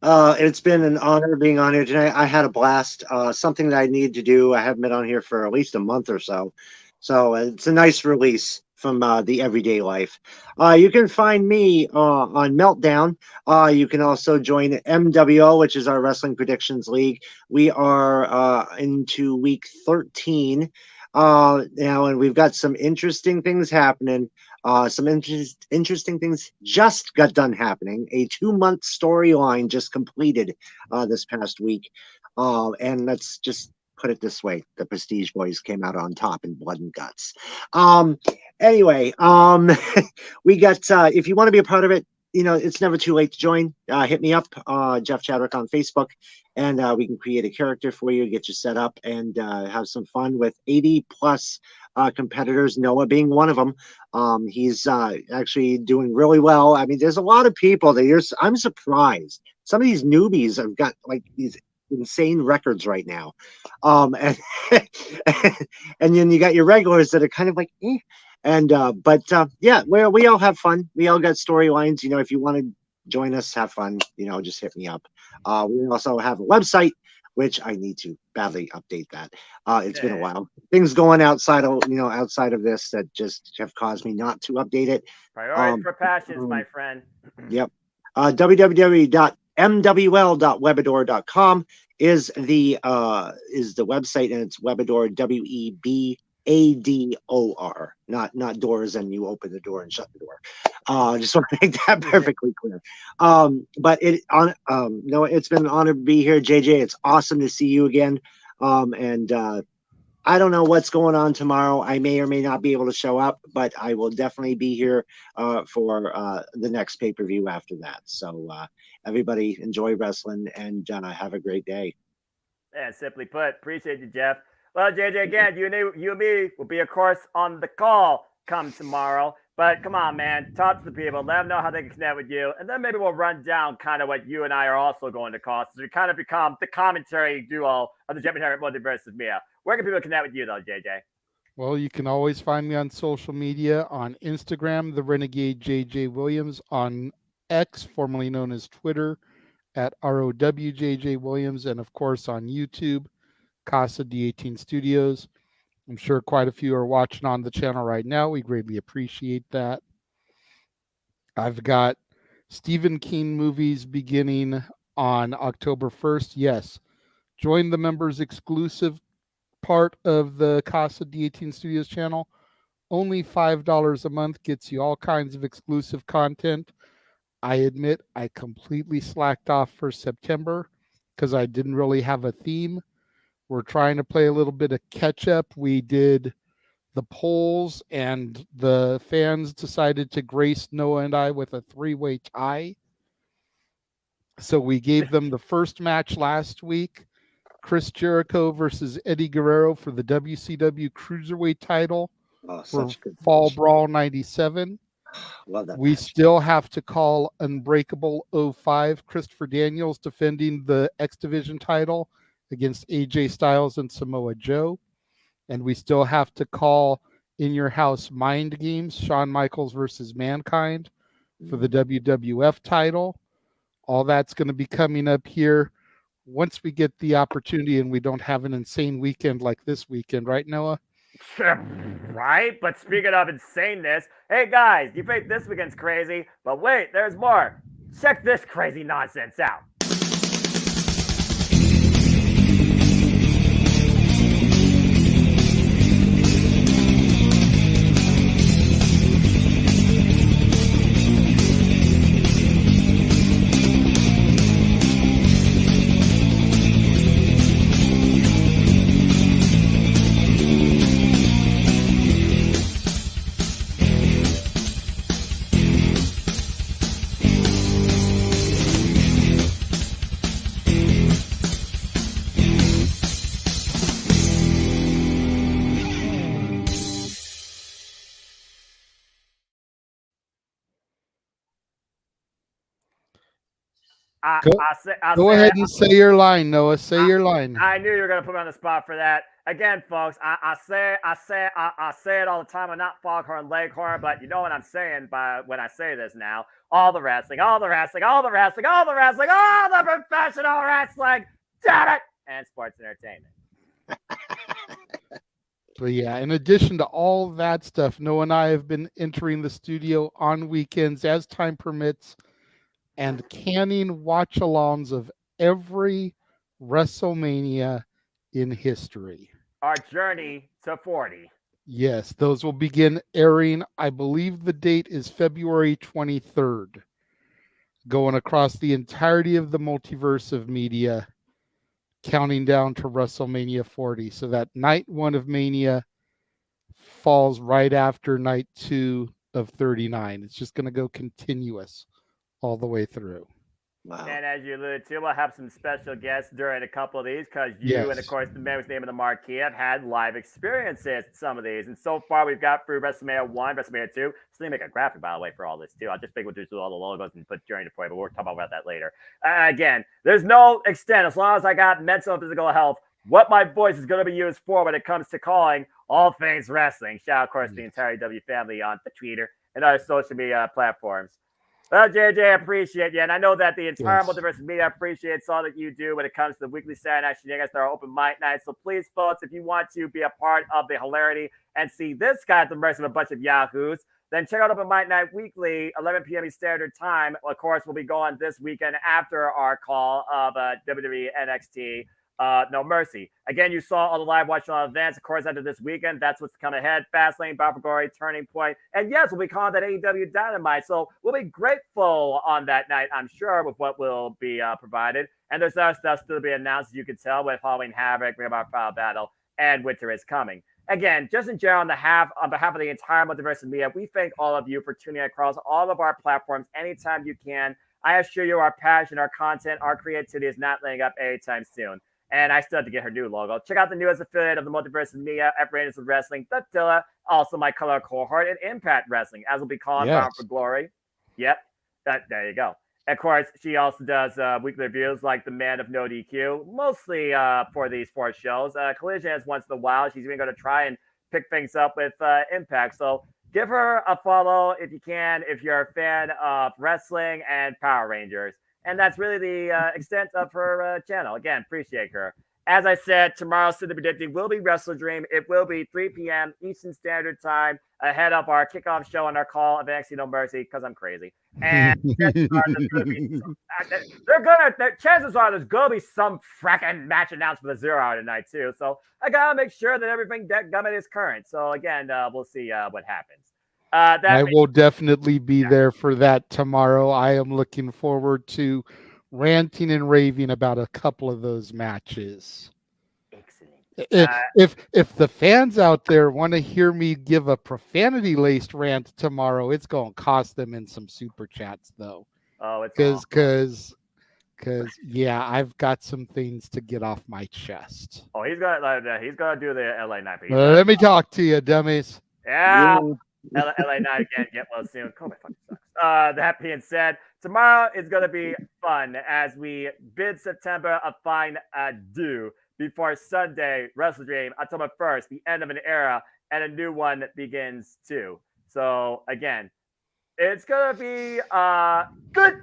It's been an honor being on here tonight. I had a blast. Something that I need to do. I haven't been on here for at least a month or so. So it's a nice release from the everyday life. You can find me on Meltdown. You can also join MWO, which is our Wrestling Predictions League. We are into week 13 now, and we've got some interesting things happening. Some interesting things just got done happening. A 2-month storyline just completed this past week. And let's just put it this way. The Prestige Boys came out on top in blood and guts. Anyway, we got, if you want to be a part of it, it's never too late to join. Hit me up, Jeff Chadwick on Facebook, and we can create a character for you, get you set up, and have some fun with 80 plus competitors, Noah being one of them. He's actually doing really well. I mean, there's a lot of people that I'm surprised. Some of these newbies have got like these insane records right now. And and then you got your regulars that are kind of like, eh. And yeah, we all have fun. We all got storylines. If you want to join us, have fun, just hit me up. We also have a website, which I need to badly update that. It's been a while. Things going outside of this that just have caused me not to update it. Priorities for passions, my friend. Yep. www.mwl.webador.com is the website, and it's Webador, WEBADOR, not doors and you open the door and shut the door. Just want to make that perfectly clear. But it's been an honor to be here, JJ. It's awesome to see you again. And I don't know what's going on tomorrow. I may or may not be able to show up, but I will definitely be here for the next pay-per-view after that. So everybody enjoy wrestling and have a great day. Yeah, simply put, appreciate you, Jeff. Well, JJ, again, you and me will be, of course, on the call come tomorrow. But come on, man, talk to the people, let them know how they can connect with you, and then maybe we'll run down kind of what you and I are also going to cost. So we kind of become the commentary duo of the Championship Multiverse of Mia. Where can people connect with you, though, JJ? Well, you can always find me on social media, on Instagram, the Renegade JJ Williams, on X, formerly known as Twitter, at ROWJJ Williams, and of course on YouTube, Casa D18 Studios. I'm sure quite a few are watching on the channel right now. We greatly appreciate that. I've got Stephen King movies beginning on October 1st. Yes, join the members exclusive part of the Casa D18 Studios channel. Only $5 a month gets you all kinds of exclusive content. I admit I completely slacked off for September because I didn't really have a theme. We're trying to play a little bit of catch up. We did the polls, and the fans decided to grace Noah and I with a 3-way tie. So we gave them the first match last week, Chris Jericho versus Eddie Guerrero for the WCW Cruiserweight title for Fall Brawl 97. Love that we match. Still have to call Unbreakable 05, Christopher Daniels defending the X Division title against AJ Styles and Samoa Joe. And we still have to call In Your House Mind Games, Shawn Michaels versus Mankind for the WWF title. All that's going to be coming up here once we get the opportunity and we don't have an insane weekend like this weekend, right, Noah? Right? But speaking of insaneness, hey guys, you think this weekend's crazy? But wait, there's more. Check this crazy nonsense out. Go ahead and say your line, Noah. Say your line. I knew you were going to put me on the spot for that. Again, folks, I say it all the time. I'm not Foghorn Leghorn, but you know what I'm saying when I say this now. All the wrestling, all the wrestling, all the wrestling, all the wrestling, all the professional wrestling. Damn it! And sports entertainment. But yeah, in addition to all that stuff, Noah and I have been entering the studio on weekends as time permits and canning watch-alongs of every WrestleMania in history. Our journey to 40. Yes, those will begin airing. I believe the date is February 23rd. Going across the entirety of the multiverse of media, counting down to WrestleMania 40. So that night 1 of Mania falls right after night 2 of 39. It's just going to go continuous all the way through. Wow. And as you alluded to, we'll have some special guests during a couple of these because you and, of course, the man with the name of the marquee have had live experiences in some of these. And so far, we've got through WrestleMania 1, WrestleMania 2. Still make a graphic, by the way, for all this, too. I just think we'll just do all the logos and put Journey to 40, but we'll talk about that later. Again, there's no extent, as long as I got mental and physical health, what my voice is going to be used for when it comes to calling all things wrestling. Shout out, of course, the entire W family on the Twitter and other social media platforms. Well, JJ, I appreciate you. And I know that the entire multiverse of media appreciates all that you do when it comes to the weekly Saturday Night Shenanigans that are open mic nights. So please, folks, if you want to be a part of the hilarity and see this guy at the mercy of a bunch of yahoos, then check out Open Mic Night Weekly, 11 p.m. Standard Time. Of course, we'll be going this weekend after our call of WWE NXT. No Mercy. Again, you saw all the live watching on events. Of course, after this weekend, that's what's coming ahead. Fastlane, Battle for Glory, Turning Point. And yes, we'll be calling that AEW Dynamite. So we'll be grateful on that night, I'm sure, with what will be provided. And there's other stuff still to be announced, as you can tell, with Halloween Havoc, Ring of Honor Final Battle, and Winter is Coming. Again, just in general, on behalf of the entire multiverse of media, we thank all of you for tuning across all of our platforms anytime you can. I assure you our passion, our content, our creativity is not laying up anytime soon. And I still have to get her new logo. Check out the newest affiliate of the multiverse of media, F-Ratings of Wrestling, Dilla, also my color cohort, and Impact Wrestling, as we'll be calling Bound for Glory. Yep, there you go. Of course, she also does weekly reviews like The Man of No DQ, mostly for these 4 shows. Collision is once in a while. She's even going to try and pick things up with Impact. So give her a follow if you can, if you're a fan of wrestling and Power Rangers. And that's really the extent of her channel. Again, appreciate her. As I said, tomorrow, Cindy Predicting will be Wrestle Dream. It will be 3 p.m. Eastern Standard Time. ahead of our kickoff show and our call of NXT No Mercy because I'm crazy. And chances are there's gonna be some fracking match announced for the 0 Hour tonight too. So I gotta make sure that everything Gummit is current. So again, we'll see what happens. I will definitely be there for that tomorrow. I am looking forward to ranting and raving about a couple of those matches. Excellent. If the fans out there want to hear me give a profanity laced rant tomorrow, it's going to cost them in some super chats though. Oh, it's because yeah, I've got some things to get off my chest. Oh, he's gonna do the LA Night. Let me talk to you, dummies. Yeah. LA Night again. Get well soon. COVID fucking sucks. That being said, tomorrow is going to be fun as we bid September a fine adieu before Sunday, Wrestle Dream, October 1st, the end of an era, and a new one begins too. So, again, it's going to be good,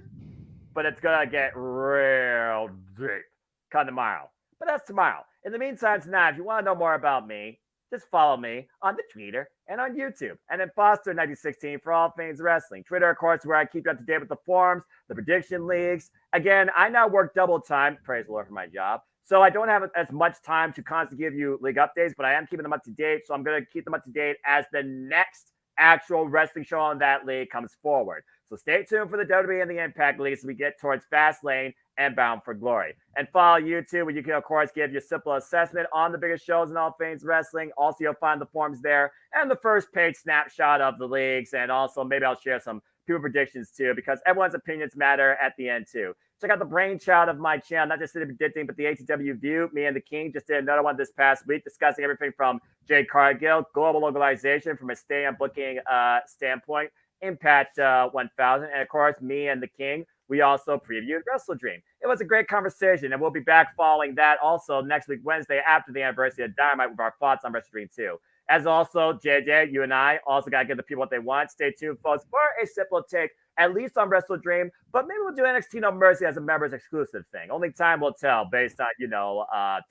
but it's going to get real deep come tomorrow. But that's tomorrow. In the meantime, tonight, if you want to know more about me, just follow me on the Twitter and on YouTube. And then Foster 1916 for all things wrestling. Twitter, of course, where I keep you up to date with the forums, the prediction leagues. Again, I now work double time. Praise the Lord for my job. So I don't have as much time to constantly give you league updates, but I am keeping them up to date. So I'm going to keep them up to date as the next actual wrestling show on that league comes forward. So stay tuned for the WWE and the Impact League as we get towards Fastlane and Bound for Glory. And follow YouTube, where you can, of course, give your simple assessment on the biggest shows in all things wrestling. Also, you'll find the forums there and the first page snapshot of the leagues. And also, maybe I'll share some people predictions, too, because everyone's opinions matter at the end, too. Check out the brainchild of my channel, not just City Predicting, but the ATW View. Me and the King just did another one this past week discussing everything from Jade Cargill, global localization from a stay-on booking standpoint, Impact 1000, and, of course, me and the King. We also previewed Wrestle Dream. It was a great conversation, and we'll be back following that also next week, Wednesday, after the anniversary of Dynamite with our thoughts on Wrestle Dream 2. As also, JJ, you and I also got to give the people what they want. Stay tuned, folks, for a simple take, at least on Wrestle Dream, but maybe we'll do NXT No Mercy as a members exclusive thing. Only time will tell based on,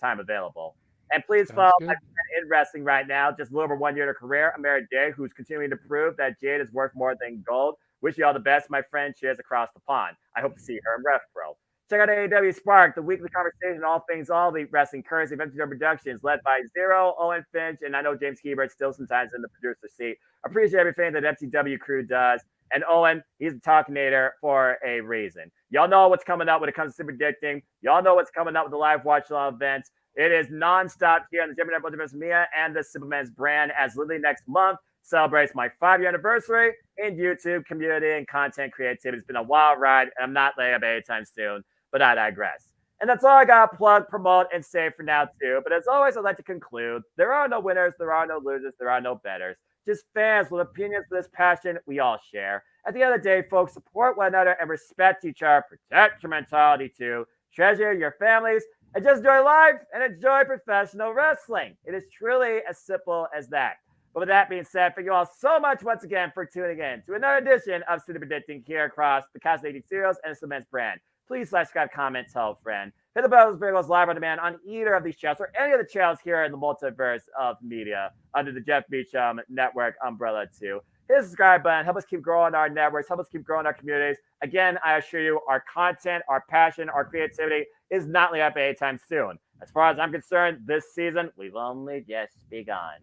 time available. And please follow my friend in wrestling right now, just a little over 1 year in her career, Amara Day, who's continuing to prove that Jade is worth more than gold. Wish you all the best, my friend. Cheers across the pond. I hope to see her in Ref Pro. Check out AEW Spark, the weekly conversation, all things, all the wrestling currency of MTW Productions, led by Zero, Owen Finch, and I know James Hebert still sometimes in the producer seat. Appreciate everything that MTW crew does. And Owen, he's the Talkinator for a reason. Y'all know what's coming up when it comes to predicting. Y'all know what's coming up with the live watch along events. It is nonstop here on the Gemini Multiverse Mia and the Superman's brand, as literally next month celebrates my 5-year anniversary in YouTube community and content creativity. It's been a wild ride, and I'm not laying up anytime soon, but I digress. And that's all I got to plug, promote, and say for now, too. But as always, I'd like to conclude, there are no winners, there are no losers, there are no betters. Just fans with opinions for this passion we all share. At the end of the day, folks, support one another and respect each other. Protect your mentality, too. Treasure your families, and just enjoy life and enjoy professional wrestling. It is truly as simple as that. But with that being said, thank you all so much once again for tuning in to another edition of City Predicting here across the Cast 80 Studios and the Cements brand. Please subscribe, comment, tell a friend. Hit the bell as live on demand on either of these channels or any of the channels here in the multiverse of media under the Jeff Beacham Network umbrella too. Hit the subscribe button. Help us keep growing our networks. Help us keep growing our communities. Again, I assure you, our content, our passion, our creativity is not letting up anytime soon. As far as I'm concerned, this season, we've only just begun.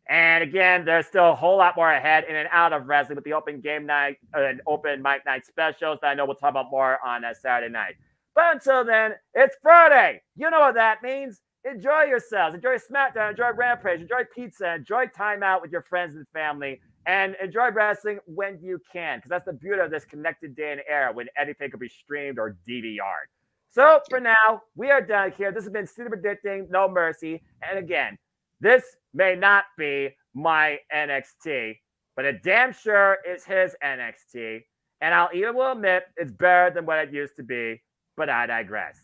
And again, there's still a whole lot more ahead in and out of wrestling with the open game night and open mic night specials that I know we'll talk about more on Saturday night. But until then, it's Friday. You know what that means. Enjoy yourselves. Enjoy SmackDown. Enjoy Rampage. Enjoy pizza. Enjoy time out with your friends and family. And enjoy wrestling when you can, because that's the beauty of this connected day and era when anything could be streamed or DVR'd. So for now, we are done here. This has been City Predicting No Mercy. And again, this may not be my NXT, but it damn sure is his NXT. And I'll even will admit it's better than what it used to be, but I digress.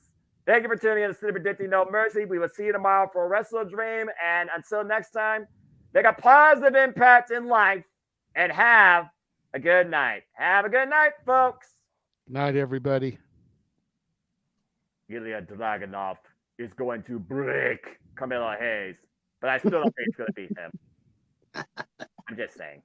Thank you for tuning in to City Predicting No Mercy. We will see you tomorrow for Wrestle Dream. And until next time, make a positive impact in life and have a good night. Have a good night, folks. Good night, everybody. Ilya Dragunov is going to break Carmelo Hayes, but I still don't think it's going to beat him. I'm just saying.